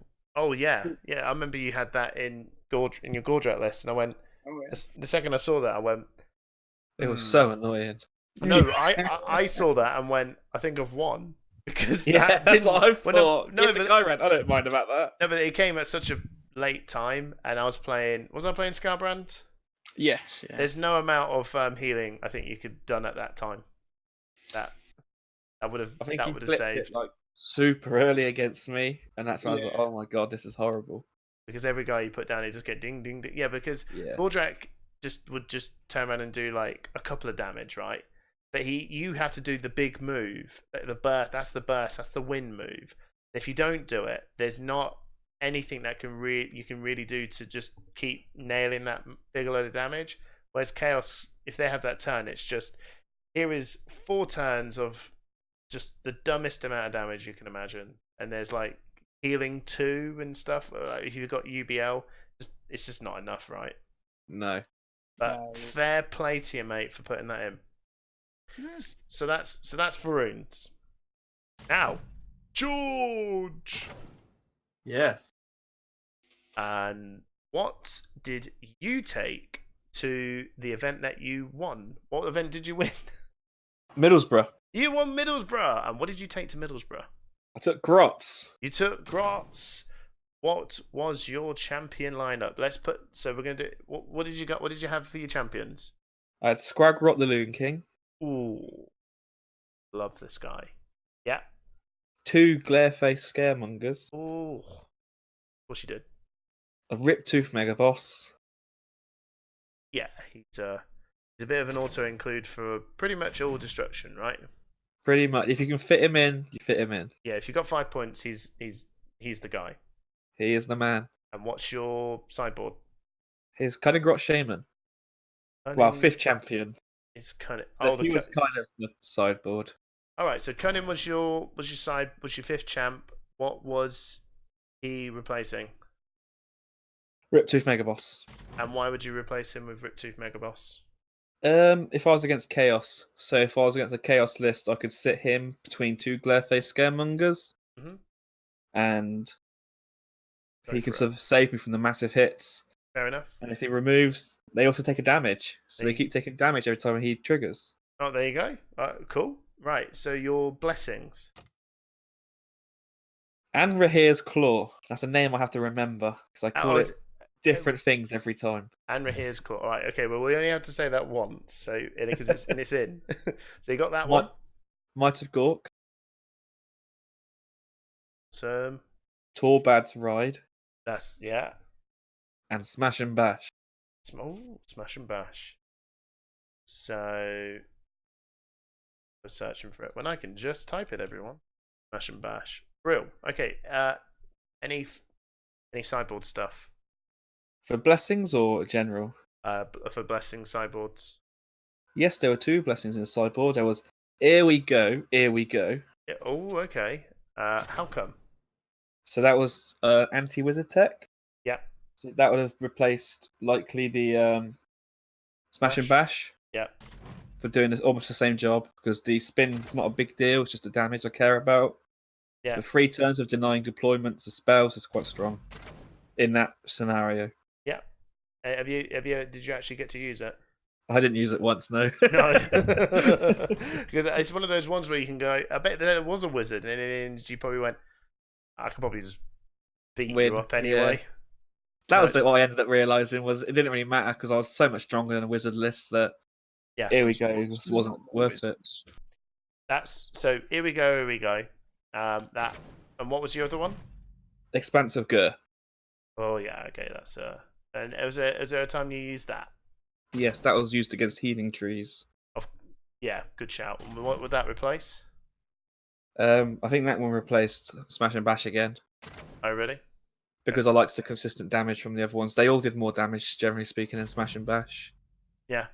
yeah. I remember you had that in your Gordrat list, and I went. Oh, yeah. The second I saw that, I went. It was so annoying. No, I saw that and went. I think of one because that's what I thought. No, but the guy ran. I don't mind about that. No, but it came at such a late time, and I was playing. Was I playing Scarbrand? Yes. Yeah. There's no amount of healing I think you could done at that time. That would have saved. It, like, super early against me, and that's why I was like, oh my god, this is horrible. Because every guy you put down, he just get ding ding ding. Yeah, because Gordrak would just turn around and do like a couple of damage, right? But you have to do the big move, the burst. That's the burst. That's the win move. If you don't do it, there's not anything that you can really do to just keep nailing that big load of damage. Whereas Chaos, if they have that turn, it's just here is 4 turns of just the dumbest amount of damage you can imagine, and there's like healing 2 and stuff. Like if you've got UBL, it's just not enough, right? No. But fair play to you, mate, for putting that in. Yes. So that's Varun's. Now, George. Yes. And what did you take to the event that you won? What event did you win? Middlesbrough. You won Middlesbrough. And what did you take to Middlesbrough? I took Grots. You took Grots. What was your champion lineup? So we're gonna do. What did you got? What did you have for your champions? I had Scragrot the Loon King. Ooh, love this guy. Yeah. 2 Glareface Scaremongers. Ooh, of course you did. A Riptooth Mega Boss. Yeah, he's a bit of an auto include for pretty much all destruction, right? Pretty much. If you can fit him in, you fit him in. Yeah, if you've got 5 points, he's the guy. He is the man. And what's your sideboard? He's Cunningrot Shaman. Well, 5th champion. It's kind of he was kind of the sideboard. All right, so Cunning was your 5th champ. What was he replacing? Riptooth Mega Boss. And why would you replace him with Riptooth Mega Boss? If I was against Chaos, so if I was against a Chaos list, I could sit him between 2 Glareface Scaremongers, and he can sort of save me from the massive hits. Fair enough. And if he removes, they also take a damage, so they keep taking damage every time he triggers. Oh, there you go. Cool. Right, so your blessings. And Rahir's Claw. That's a name I have to remember because I call it different things every time. And Rahir's Claw. All right, okay. Well, we only have to say that once, so because it's in. So you got that one. Might of Gork. Torbad's Ride. That's And Smash and Bash. Smash and Bash. So I'm searching for it when I can just type it, everyone. Smash and Bash. Real. Okay. Any sideboard stuff? For blessings or general? For blessing sideboards. Yes, there were 2 blessings in the sideboard. There was Here We Go. Yeah, oh, okay. How come? So that was anti-wizard tech. Yeah. So that would have replaced likely the Smash and Bash. Yeah. For doing this almost the same job because the spin's not a big deal. It's just the damage I care about. Yeah. The 3 turns of denying deployments of spells is quite strong in that scenario. Yeah. Did you actually get to use it? I didn't use it once, no. No. Because it's one of those ones where you can go, I bet there was a wizard, and you probably went, I could probably just beat you up anyway. That No, was what I ended up realizing was it didn't really matter because I was so much stronger than a wizard list that yeah. here we go, it just wasn't worth it. That's so. Here we go. Here we go. That. And what was the other one? Expansive Gur. Oh yeah. Okay. That's And was there a time you used that? Yes, that was used against healing trees. Yeah. Good shout. What would that replace? I think that one replaced Smash and Bash again Oh really? because I liked the consistent damage from the other ones. They all did more damage, generally speaking, in Smash and Bash. Yeah.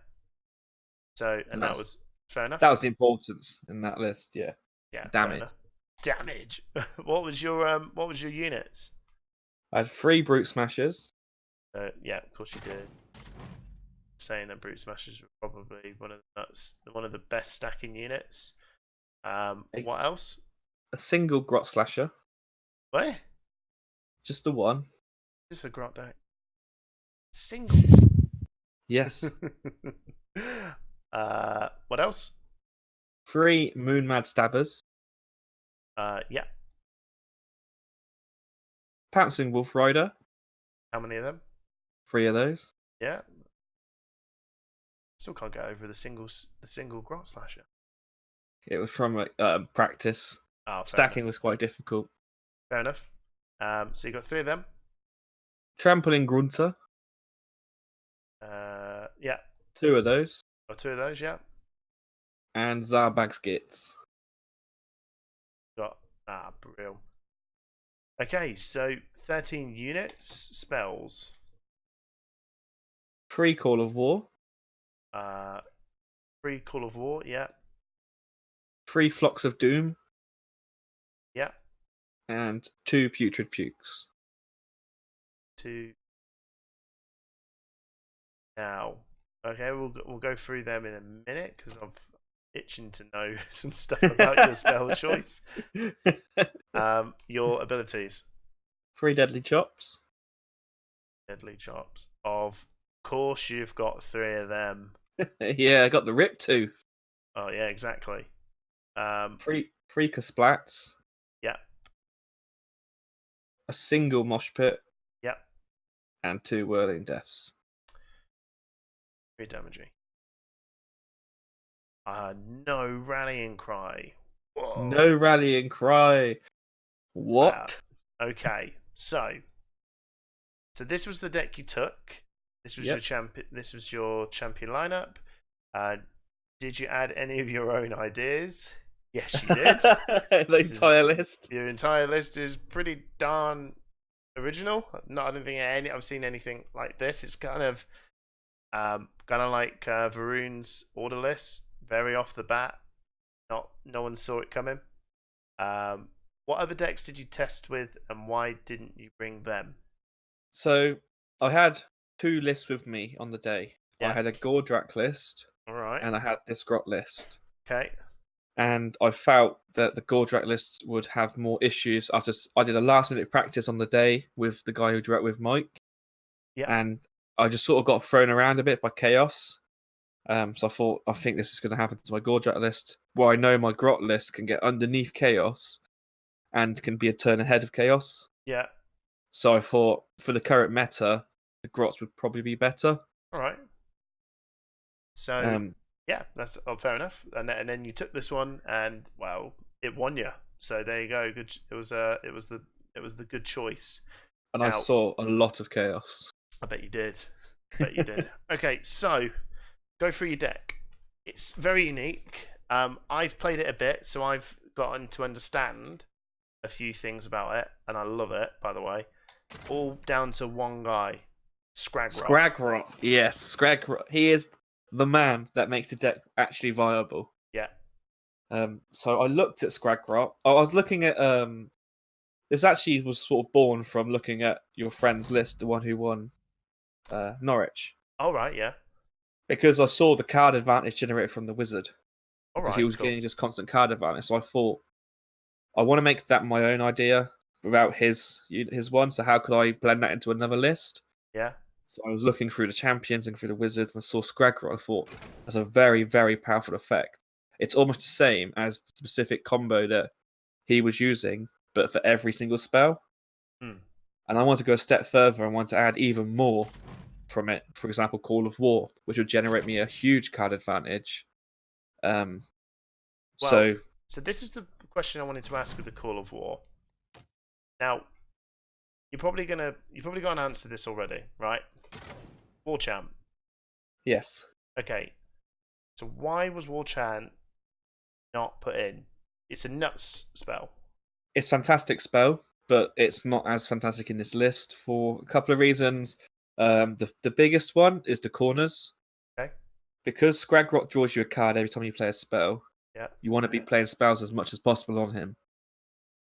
So that was fair enough. That was the importance in that list. Yeah. Yeah. Damage. Damage. What was your units? I had 3 Brute Smashers. Yeah, of course you did. Saying that Brute Smashers were probably one of the best stacking units. What else? A single Grot Slasher. What? Just the one. Just a grot deck. Single. Yes. What else? 3 Moon Mad Stabbers. Yeah. Pouncing Wolf Rider. How many of them? 3 of those. Yeah. Still can't get over the single grot slasher. It was from practice. Oh, Stacking was quite difficult. Fair enough. So you got 3 of them. Trampling Grunter. Yeah. 2 of those. Got 2 of those. Yeah. And Zarbag's Gits. Got brilliant. Okay, so 13 units, spells. 3 Call of War. 3 Call of War, yeah. 3 Flocks of Doom. Yeah. And 2 Putrid Pukes. 2. Now, okay, we'll go through them in a minute because I'm itching to know some stuff about your spell choice. Your abilities. 3 Deadly Chops. Deadly Chops. Of course, you've got 3 of them. Yeah, I got the Rip Tooth. Oh yeah, exactly. 3 Splats. Yeah. A single Mosh Pit. Yeah. And 2 Whirling Deaths. Very damaging. No Rallying Cry. Whoa. No Rallying Cry. What? Wow. Okay, so this was the deck you took. This was your champion. This was your champion lineup. Did you add any of your own ideas? Yes, you did. The entire list. Your entire list is pretty darn original. I don't think I've seen anything like this. It's kind of like Varun's order list, very off the bat. No one saw it coming. What other decks did you test with, and why didn't you bring them? So I had 2 lists with me on the day. Yeah. I had a Gordrak list. All right. And I had this Grot list. Okay. And I felt that the Gordrak list would have more issues. I did a last minute practice on the day with the guy who drew it with Mike. Yeah. And I just sort of got thrown around a bit by chaos. So I think this is going to happen to my Gordrak list, where I know my Grot list can get underneath chaos and can be a turn ahead of chaos. Yeah. So I thought for the current meta, the Grots would probably be better. All right. So yeah, that's fair enough. And then you took this one, and well, it won you. So there you go. Good. It was the good choice. And I saw a lot of chaos. I bet you did. Okay, so go through your deck. It's very unique. I've played it a bit, so I've gotten to understand a few things about it, and I love it, by the way. All down to one guy, Scragrot. Scragrot. Yes, Scragrot. He is the man that makes the deck actually viable. Yeah. So I looked at Scragrot. I was looking at this actually was sort of born from looking at your friend's list, the one who won Norwich. All right, yeah. Because I saw the card advantage generated from the wizard. All because right, he was cool. getting just constant card advantage. So I thought, I want to make that my own idea without his one. So how could I blend that into another list? Yeah. So I was looking through the champions and through the wizards, and I saw Scragrot. I thought that's a very, very powerful effect. It's almost the same as the specific combo that he was using, but for every single spell. and I want to go a step further and want to add even more from it. For example, Call of War, which would generate me a huge card advantage. Well, So so this is the question I wanted to ask with the Call of War. Now, you're probably got an answer to this already, right? War Chant. yes, Okay. So why was War Chant not put in? It's a nuts spell. it's a fantastic spell, but it's not as fantastic in this list for a couple of reasons. The biggest one is the corners. Okay. Because Scragrot draws you a card every time you play a spell, Yeah. you want to be playing spells as much as possible on him.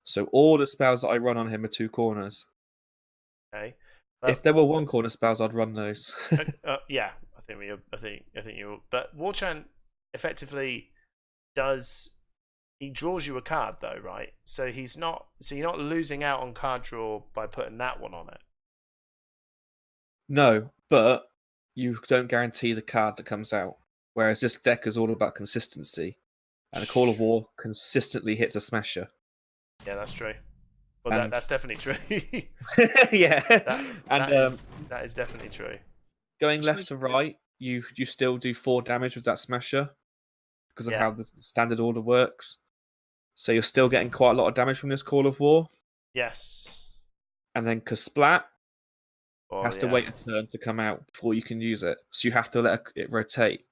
So all the spells that I run on him are 2 corners. Okay. If there were 1 corner spells, I'd run those. Yeah, I think you. But War Chant effectively does. He draws you a card though, right? So he's not. So you're not losing out on card draw by putting that one on it. No, but you don't guarantee the card that comes out. Whereas this deck is all about consistency. And a Call of War consistently hits a smasher. Yeah, that's true. Well, And- that's definitely true. Yeah. That is definitely true. Going left to right, you still do 4 damage with that smasher because of Yeah. how the standard order works. So you're still getting quite a lot of damage from this Call of War. Yes. And then Kasplat Oh, has to yeah. wait a turn to come out before you can use it. So you have to let it rotate.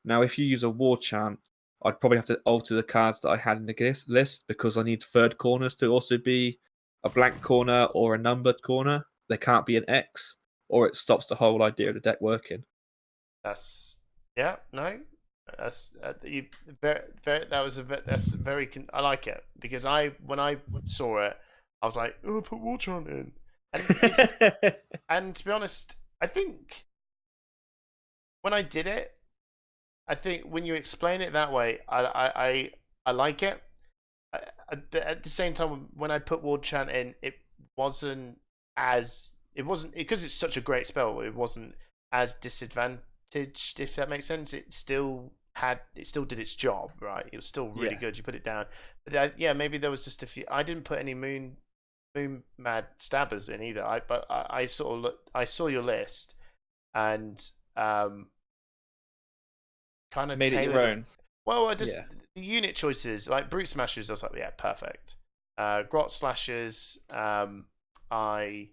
Now, if you use a War Chant, I'd probably have to alter the cards that I had in the list because I need third corners to also be a blank corner or a numbered corner. They can't be an X, or it stops the whole idea of the deck working. That's I like it because when I saw it, I was like, oh, put War Chant in, and to be honest, I think when I did it, I think when you explain it that way, I like it. At the same time, when I put War Chant in, it wasn't because it's such a great spell. It wasn't as disadvantaged, if that makes sense. It still did its job, right? It was still really Yeah. good. You put it down, but yeah, maybe there was just a few. I didn't put any moon mad stabbers in either. I saw your list and kind of Made it your own. Well, the unit choices like brute smashers. I was like, yeah, perfect. Grot slashers. I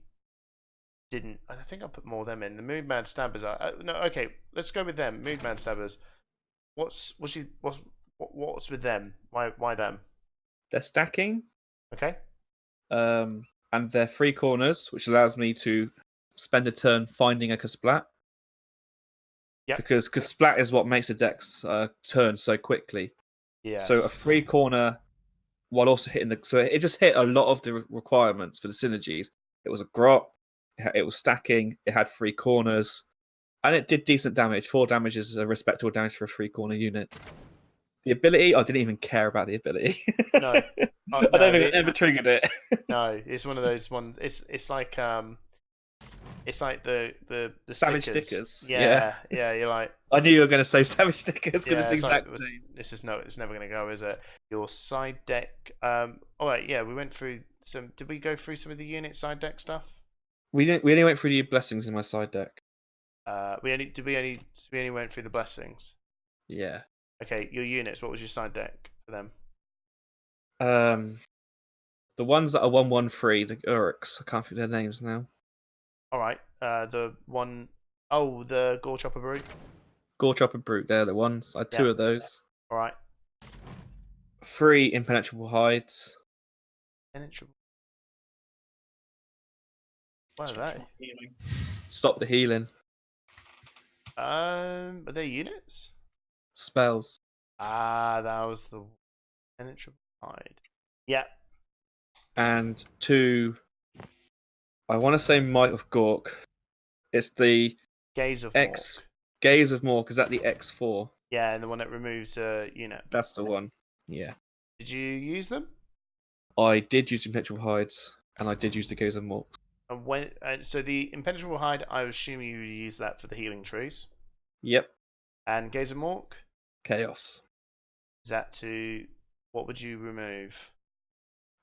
didn't. I think I put more of them in. The moon mad stabbers. No, okay. Let's go with them. Moon mad stabbers. What's with them? Why them? They're stacking. Okay. And they're 3 corners, which allows me to spend a turn finding a Kasplat. Yeah. Because Kasplat is what makes the decks turn so quickly. Yeah. So a 3 corner, while also hitting so it just hit a lot of the requirements for the synergies. It was a grot, it was stacking, it had 3 corners, and it did decent damage. 4 damage is a respectable damage for a 3 corner unit. The ability, I didn't even care about the ability. No. I don't think I ever triggered it. No, it's one of those ones. It's like the Savage stickers. stickers. Yeah. You're like, I knew you were going to say savage stickers because yeah, it's exact like, same. it's never going to go, is it? Your side deck. All right, yeah, we went through some. Did we go through some of the unit side deck stuff? We only went through the blessings in my side deck. We only went through the blessings. Yeah. Okay, your units. What was your side deck for them? The ones that are 1/1/3, the Uruks. I can't think of their names now. All right. The one the Gore Chopper Brute. Gore Chopper Brute, they're the ones. I had 2 of those. All right. 3 Impenetrable Hides. Penetrable. What are they? Stop the healing. Are they units? Spells. Ah, that was the penetrable hide. Yeah. And 2, I want to say Might of Gork. It's the Gaze of X. Mork. Gaze of Mork. Is that the X4? Yeah, and the one that removes a unit. That's the one. Yeah. Did you use them? I did use Impenetrable Hides, and I did use the Gaze of Mork. And so the impenetrable hide, I assume you use that for the healing trees. Yep. And Gaze of Mork? Chaos. Is that to what would you remove?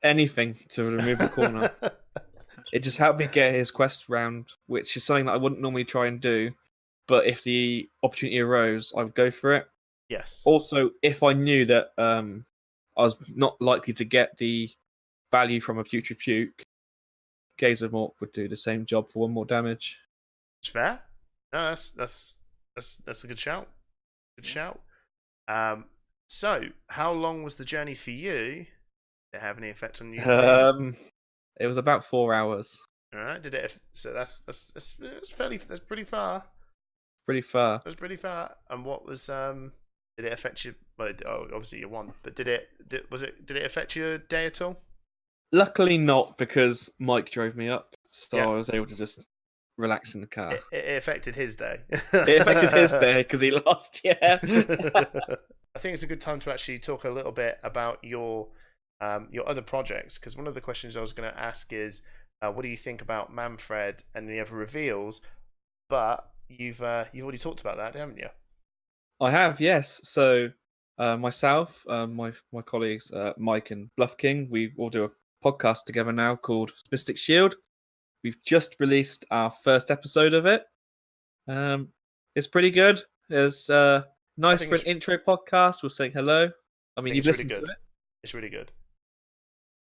Anything to remove a corner. It just helped me get his quest round, which is something that I wouldn't normally try and do. But if the opportunity arose, I would go for it. Yes. Also, if I knew that I was not likely to get the value from a putrid puke, Gaze of Mork would do the same job for 1 more damage. It's fair. No, that's a good shout. Good shout. So how long was the journey for you? Did it have any effect on you? It was about 4 hours. All right. Did it? So that's fairly. That's pretty far. Pretty far. That was pretty far. And what was Did it affect you? Well, obviously you won. But did it affect your day at all? Luckily not, because Mike drove me up, so Yeah. I was able to just relax in the car. It affected his day. It affected his day because he lost. Yeah. I think it's a good time to actually talk a little bit about your other projects, because one of the questions I was going to ask is, what do you think about Manfred and the other reveals? But you've already talked about that, haven't you? I have, yes. So myself, my colleagues, Mike and Bluff King, we all do a podcast together now called Mystic Shield. We've just released our first episode of it. It's pretty good. It's nice for an intro podcast. We're saying hello. I mean, you've listened to it. It's really good.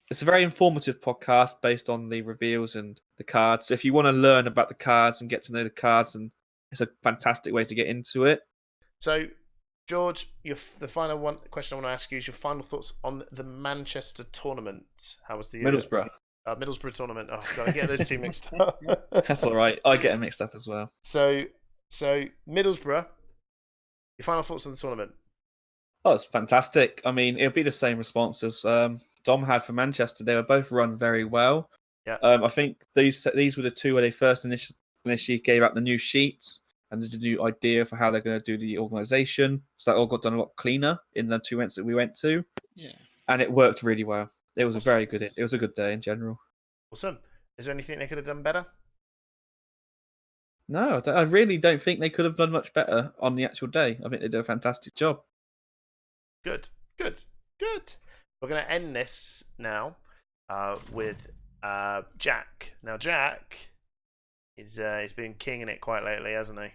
It's a very informative podcast based on the reveals and the cards. So if you want to learn about the cards and get to know the cards, and it's a fantastic way to get into it. So, George, the final question I want to ask you is your final thoughts on the Manchester tournament. How was the Middlesbrough? Middlesbrough tournament. Oh God, I get those two mixed up. That's all right. I get them mixed up as well. So Middlesbrough, your final thoughts on the tournament? Oh, it's fantastic. I mean, it'll be the same response as Dom had for Manchester. They were both run very well. Yeah. I think these were the two where they first initially gave out the new sheets and the new idea for how they're going to do the organisation. So that all got done a lot cleaner in the 2 events that we went to. Yeah. And it worked really well. It was Awesome. it was a good day in general. Awesome. Is there anything they could have done better? No, I really don't think they could have done much better on the actual day. I think they did a fantastic job. Good. We're going to end this now with Jack. Now, Jack he's been kinging it quite lately, hasn't he?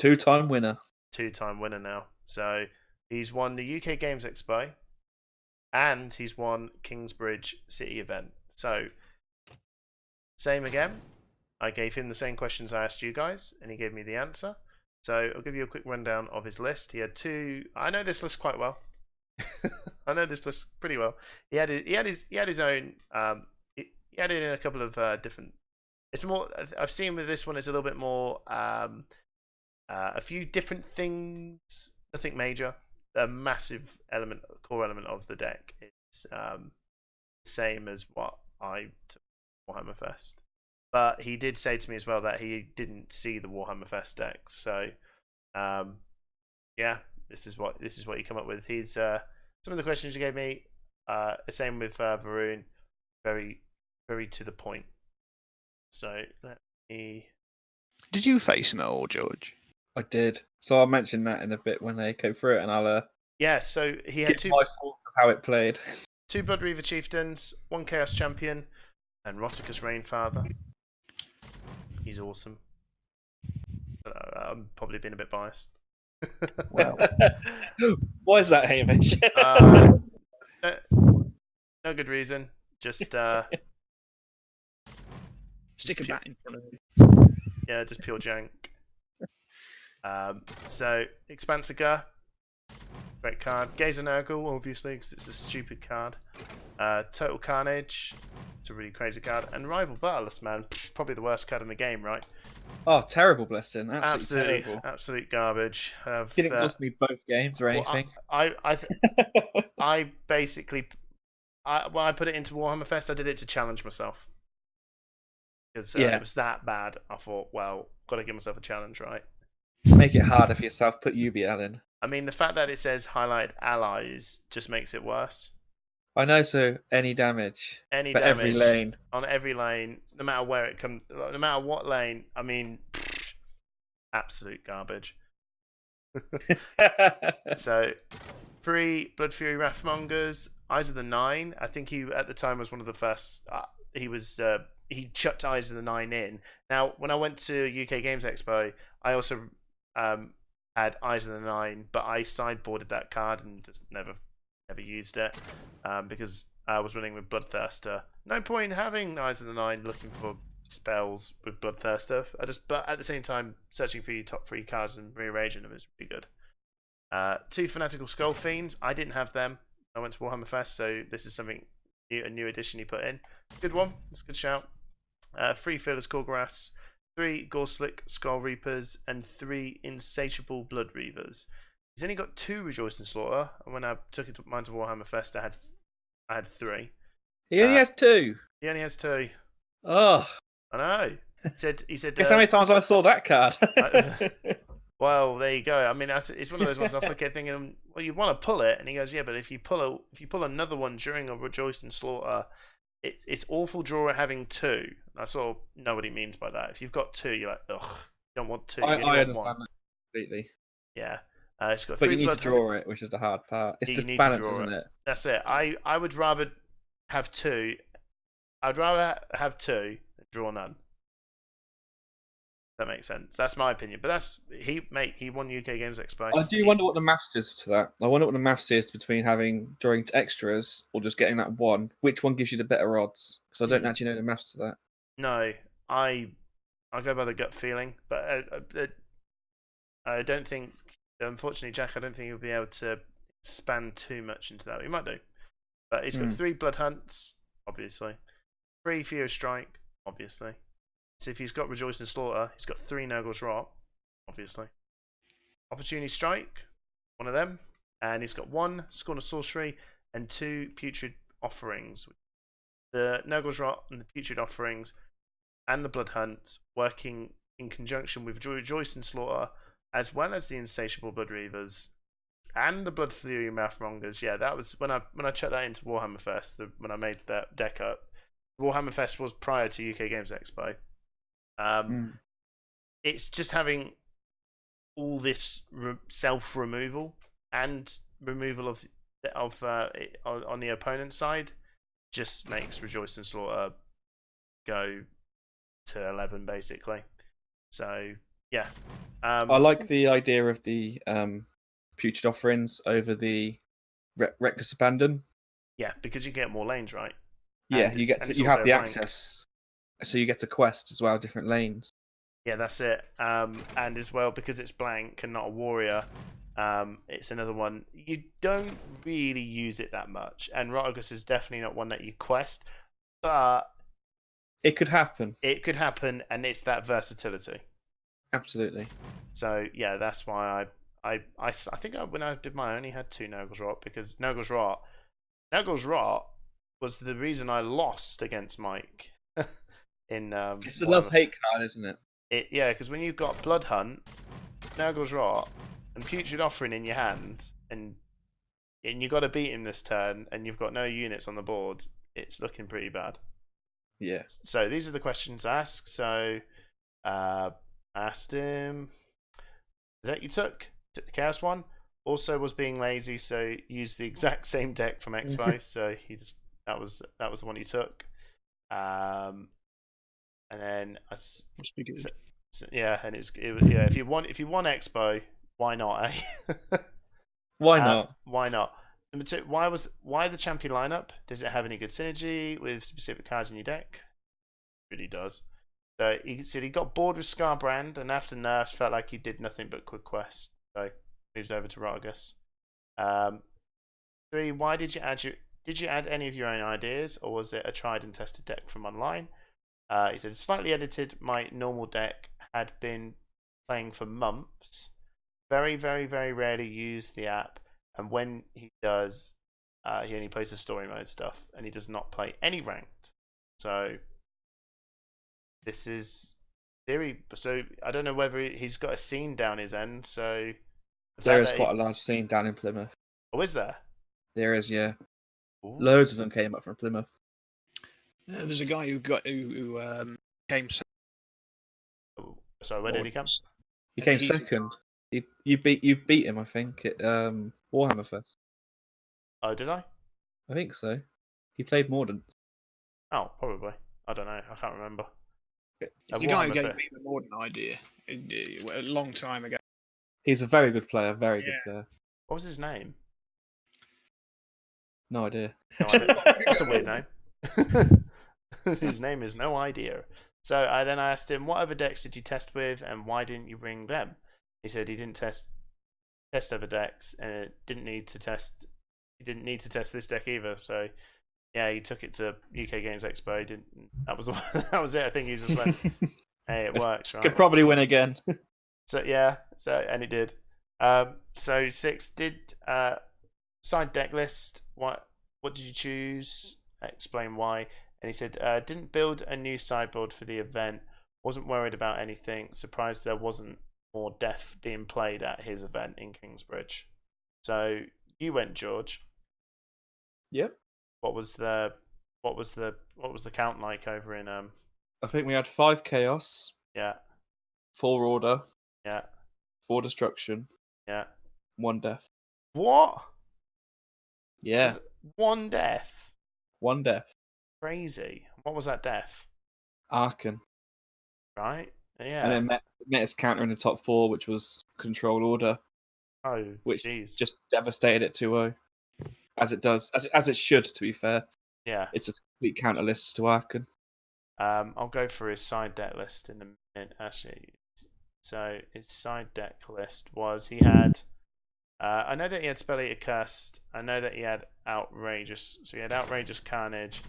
2-time winner. 2-time winner now. So he's won the UK Games Expo, and he's won Kingsbridge City event. So same again. I gave him the same questions I asked you guys, and he gave me the answer. So I'll give you a quick rundown of his list. He had 2. I know this list quite well. I know this list pretty well. He had his own. He had it in a couple of different. It's more. I've seen with this one. It's a little bit more. A few different things. Nothing major. A massive element, core element of the deck. It's same as what I took Warhammer Fest. But he did say to me as well that he didn't see the Warhammer Fest decks. So, yeah, this is what you come up with. He's some of the questions you gave me. The same with Varun, very, very to the point. So let me. Did you face him at all, George? I did. So I'll mention that in a bit when they go through it, and I'll yeah. So he had my thoughts of how it played. 2 Blood Reaver Chieftains, 1 Chaos Champion, and Roticus Rainfather. He's awesome. I'm probably being a bit biased. Well, why is that, Hamish? No good reason. Just Stick a bat in front of him. yeah, just pure jank. So Expansica, great card. Gazer Nurgle, obviously, because it's a stupid card. Total Carnage, it's a really crazy card. And Rival Battleless, man, probably the worst card in the game, right? Oh, terrible, Blessing. Absolutely terrible. Absolute garbage. Didn't cost me both games or anything. Well, I basically, when I put it into Warhammer Fest, I did it to challenge myself. Because it was that bad. I thought, well, got to give myself a challenge, right? Make it harder for yourself. Put UBL in. I mean, the fact that it says highlight allies just makes it worse. I know, so any damage. Every lane. On every lane, no matter where it comes, no matter what lane, I mean, absolute garbage. So, 3 Blood Fury Wrathmongers, Eyes of the Nine. I think he, at the time, was one of the first. He was he chucked Eyes of the Nine in. Now, when I went to UK Games Expo, I also had Eyes of the Nine, but I sideboarded that card and just never used it because I was running with Bloodthirster. No point having Eyes of the Nine looking for spells with Bloodthirster. But at the same time, searching for your top 3 cards and rearranging them is really good. 2 Fanatical Skull Fiends. I didn't have them. I went to Warhammer Fest, so this is something a new addition you put in. Good one. It's a good shout. 3 Fearless Gorgrass, 3 Gorslick Skull Reapers, and 3 Insatiable Blood Reavers. He's only got 2 Rejoice and Slaughter, and when I took mine to Warhammer Fest, I had 3. He only has 2. He only has 2. Oh, I know. He said. Guess how many times I saw that card? Well, there you go. I mean, it's one of those ones I look at thinking, well, you want to pull it, and he goes, yeah, but if you pull another one during a Rejoice and Slaughter, it's awful draw having 2. I sort of know what he means by that. If you've got 2, you're like, ugh, you don't want 2. I want understand one. that completely. Yeah. It's got But 3 you need blood to draw it, which is the hard part. It's just need to balance, draw isn't it? That's it. I would rather have 2. I'd rather have 2 than draw none. That makes sense. That's my opinion. But he won UK Games Expo. I do wonder what the maths is to that. I wonder what the maths is between drawing extras or just getting that one. Which one gives you the better odds? Because I don't actually know the maths to that. No, I go by the gut feeling, but I don't think. Unfortunately, Jack, I don't think he'll be able to expand too much into that. He might do, but he's got 3 Blood Hunts, obviously, 3 Fear Strike, obviously. So if he's got Rejoice and Slaughter, he's got 3 Nurgle's Rot, obviously. Opportunity Strike, one of them. And he's got 1 Scorn of Sorcery and 2 Putrid Offerings. The Nurgle's Rot and the Putrid Offerings and the Blood Hunt working in conjunction with Rejoice and Slaughter, as well as the Insatiable Blood Reavers and the Blood Fury Mouthmongers. Yeah, that was when I checked that into Warhammer Fest, when I made that deck up. Warhammer Fest was prior to UK Games Expo. It's just having all this self removal and removal of on the opponent's side just makes Rejoice and Slaughter go to 11 basically. So yeah, I like the idea of the Putrid Offerings over the Reckless Abandon. Yeah, because you get more lanes, right? Yeah, you have the access, so you get to quest as well, different lanes. Yeah, that's it. And as well, because it's blank and not a warrior, it's another one. You don't really use it that much. And Rotogus is definitely not one that you quest, but it could happen. It could happen, and it's that versatility. Absolutely. So yeah, that's why I think when I did mine, I only had 2 Nurgle's Rot, because Nurgle's Rot was the reason I lost against Mike. It's a love-hate card, isn't it? Yeah, because when you've got Blood Hunt, Nurgle's Rot, and Putrid Offering in your hand, and you've got to beat him this turn, and you've got no units on the board, it's looking pretty bad. Yeah. So these are the questions asked. So asked him, is that you took the Chaos one? Also was being lazy, so used the exact same deck from Expo. So that was the one he took. And then yeah, and yeah. If you want Expo, why not? Eh? Why not? Why not? Number 2, why the champion lineup? Does it have any good synergy with specific cards in your deck? It really does. So he said he got bored with Scarbrand, and after nerfs felt like he did nothing but quick quest. So moves over to Rotogus. 3, why did you add any of your own ideas, or was it a tried and tested deck from online? He said, slightly edited. My normal deck had been playing for months. Very, very, very rarely use the app. And when he does, he only plays the story mode stuff. And he does not play any ranked. So, this is theory. So, I don't know whether he's got a scene down his end. So, there is quite a large scene down in Plymouth. Oh, is there? There is, yeah. Ooh. Loads of them came up from Plymouth. There's a guy who came. So where did he come? He came second. You beat him, I think, at Warhammer Fest. Oh, did I? I think so. He played Mordant. Oh, probably. I don't know. I can't remember. It's a guy who gave me the modern idea a long time ago. He's a very good player. Very good player. What was his name? No idea. No idea. That's a weird name. His name is no idea. So I asked him, what other decks did you test with, and why didn't you bring them? He said he didn't test other decks, and didn't need to test. He didn't need to test this deck either. So yeah, he took it to UK Games Expo. He didn't. That was that was it. I think he just went, "Hey, it works, right?" Could probably win again. So yeah, and it did. So 6 did side deck list. What did you choose? Explain why. And he said, didn't build a new sideboard for the event. Wasn't worried about anything. Surprised there wasn't more Death being played at his event in Kingsbridge. So you went, George. Yep. What was the count like over in I think we had 5 chaos. Yeah. 4 order. Yeah. 4 destruction. Yeah. 1 death. What? Yeah. 1 death. 1 death. Crazy. What was that death? Arkan. Right? Yeah. And then met its counter in the top 4, which was control order. Oh, which geez. just devastated it 2-0. As it does. As it should, to be fair. Yeah. It's a complete counter list to Arkan. I'll go for his side deck list in a minute, actually. So his side deck list was he had I know that he had Spell Eater Cursed. I know that he had Outrageous. So he had Outrageous Carnage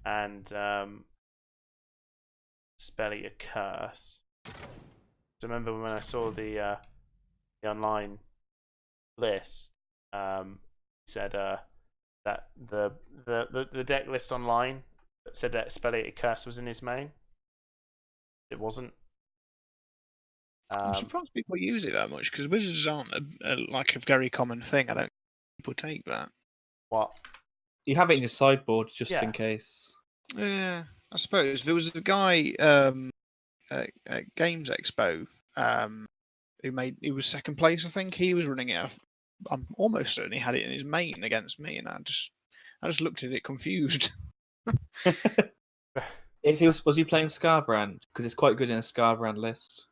and Spell Eater Curse. So remember when I saw the online list, he said that the deck list online said that Spell Eater Curse was in his main. It wasn't. I'm surprised people use it that much because wizards aren't like a very common thing. I don't think people take that. What? You have it in your sideboard just in case. Yeah, I suppose there was a guy at Games Expo he was second place. I think he was running it. I'm almost certain he had it in his main against me, and I just looked at it confused. If he was he playing Scarbrand? Because it's quite good in a Scarbrand list.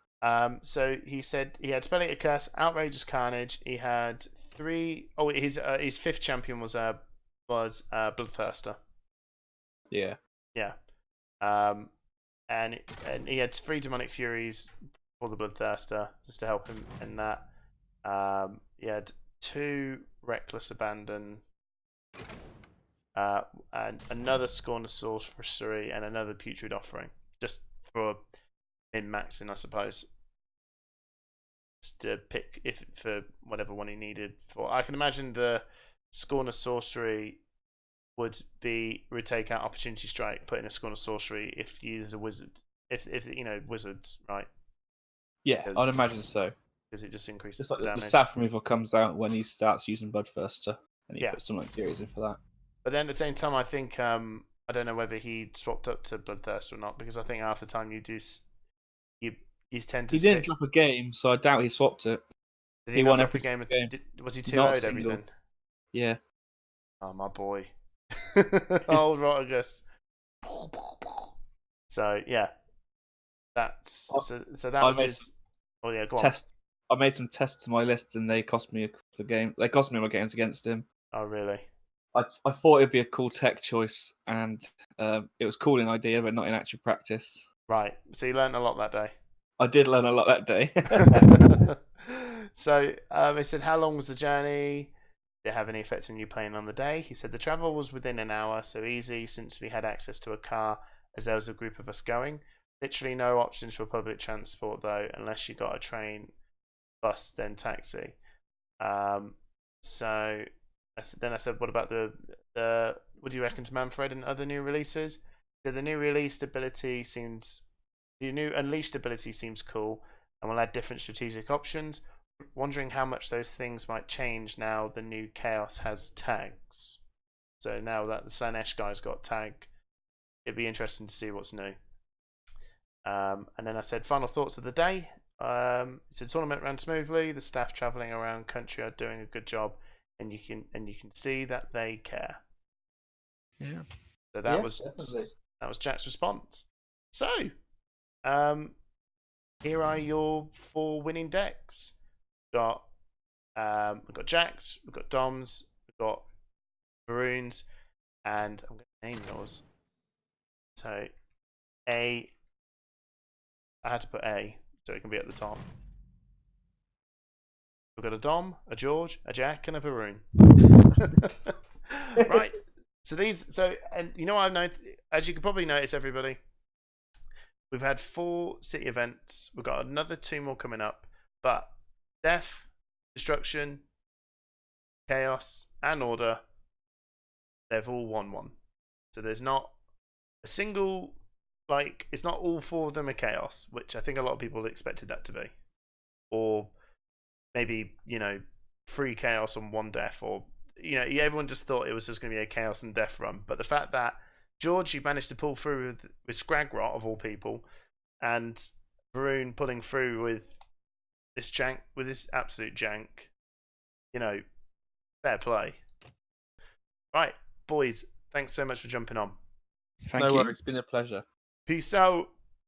So he said he had Spell Eater Curse, Outrageous Carnage. He had 3. Oh, his 5th champion was Bloodthirster. Yeah. Yeah. And he had 3 Demonic Furies for the Bloodthirster just to help him in that. He had 2 Reckless Abandon, and another Scorn of Sorcery, and another Putrid Offering, just for min-maxing, I suppose. Just to pick for whatever one he needed for. I can imagine the Scorn of Sorcery would take out Opportunity Strike, put in a Scorn of Sorcery if you use a wizard. If wizards, right? Yeah, I'd imagine so. Because it just increases just like the damage. The staff removal comes out when he starts using Bloodthirster, and he puts some Furies in for that. But then at the same time, I think I don't know whether he swapped up to Bloodthirster or not, because I think half the time you tend to. He didn't drop a game, so I doubt he swapped it. Did he won every game? Was he 2-0'd everything? Yeah. Oh my boy, old Rotigus. So yeah, that's so that was his. Oh yeah, go on. I made some tests to my list, and they cost me a couple of games. They cost me my games against him. Oh really? I thought it'd be a cool tech choice, and it was cool in idea, but not in actual practice. Right. So you learned a lot that day. I did learn a lot that day. So he said, how long was the journey? Did it have any effect on you playing on the day? He said the travel was within an hour, so easy since we had access to a car as there was a group of us going. Literally no options for public transport though, unless you got a train, bus, then taxi. So then I said, what about the what do you reckon to Manfred and other new releases? So the new unleashed ability seems cool, and will add different strategic options. Wondering how much those things might change now the new Chaos has tags. So now that the Slanesh guy's got tag, it'd be interesting to see what's new. And then I said, final thoughts of the day. So the tournament ran smoothly. The staff travelling around country are doing a good job, and you can see that they care. Yeah. So That was Jack's response. So, here are your 4 winning decks. We've got Jack's, we've got Dom's, we've got Varun's, and I'm going to name yours. So, I had to put A so it can be at the top. We've got a Dom, a George, a Jack, and a Varun. Right. And you know what I've noticed, as you can probably notice, everybody, we've had 4 city events. We've got another 2 more coming up, but death, destruction, chaos, and order, they've all won one. So there's not a single, like, it's not all 4 of them are chaos, which I think a lot of people expected that to be. Or maybe, 3 chaos on 1 death, or, everyone just thought it was just going to be a chaos and death run. But the fact that George, you managed to pull through with Scragrot, of all people, and Varun pulling through with this absolute jank, fair play. Right, boys, thanks so much for jumping on. Thank you. No worries, it's been a pleasure. Peace out.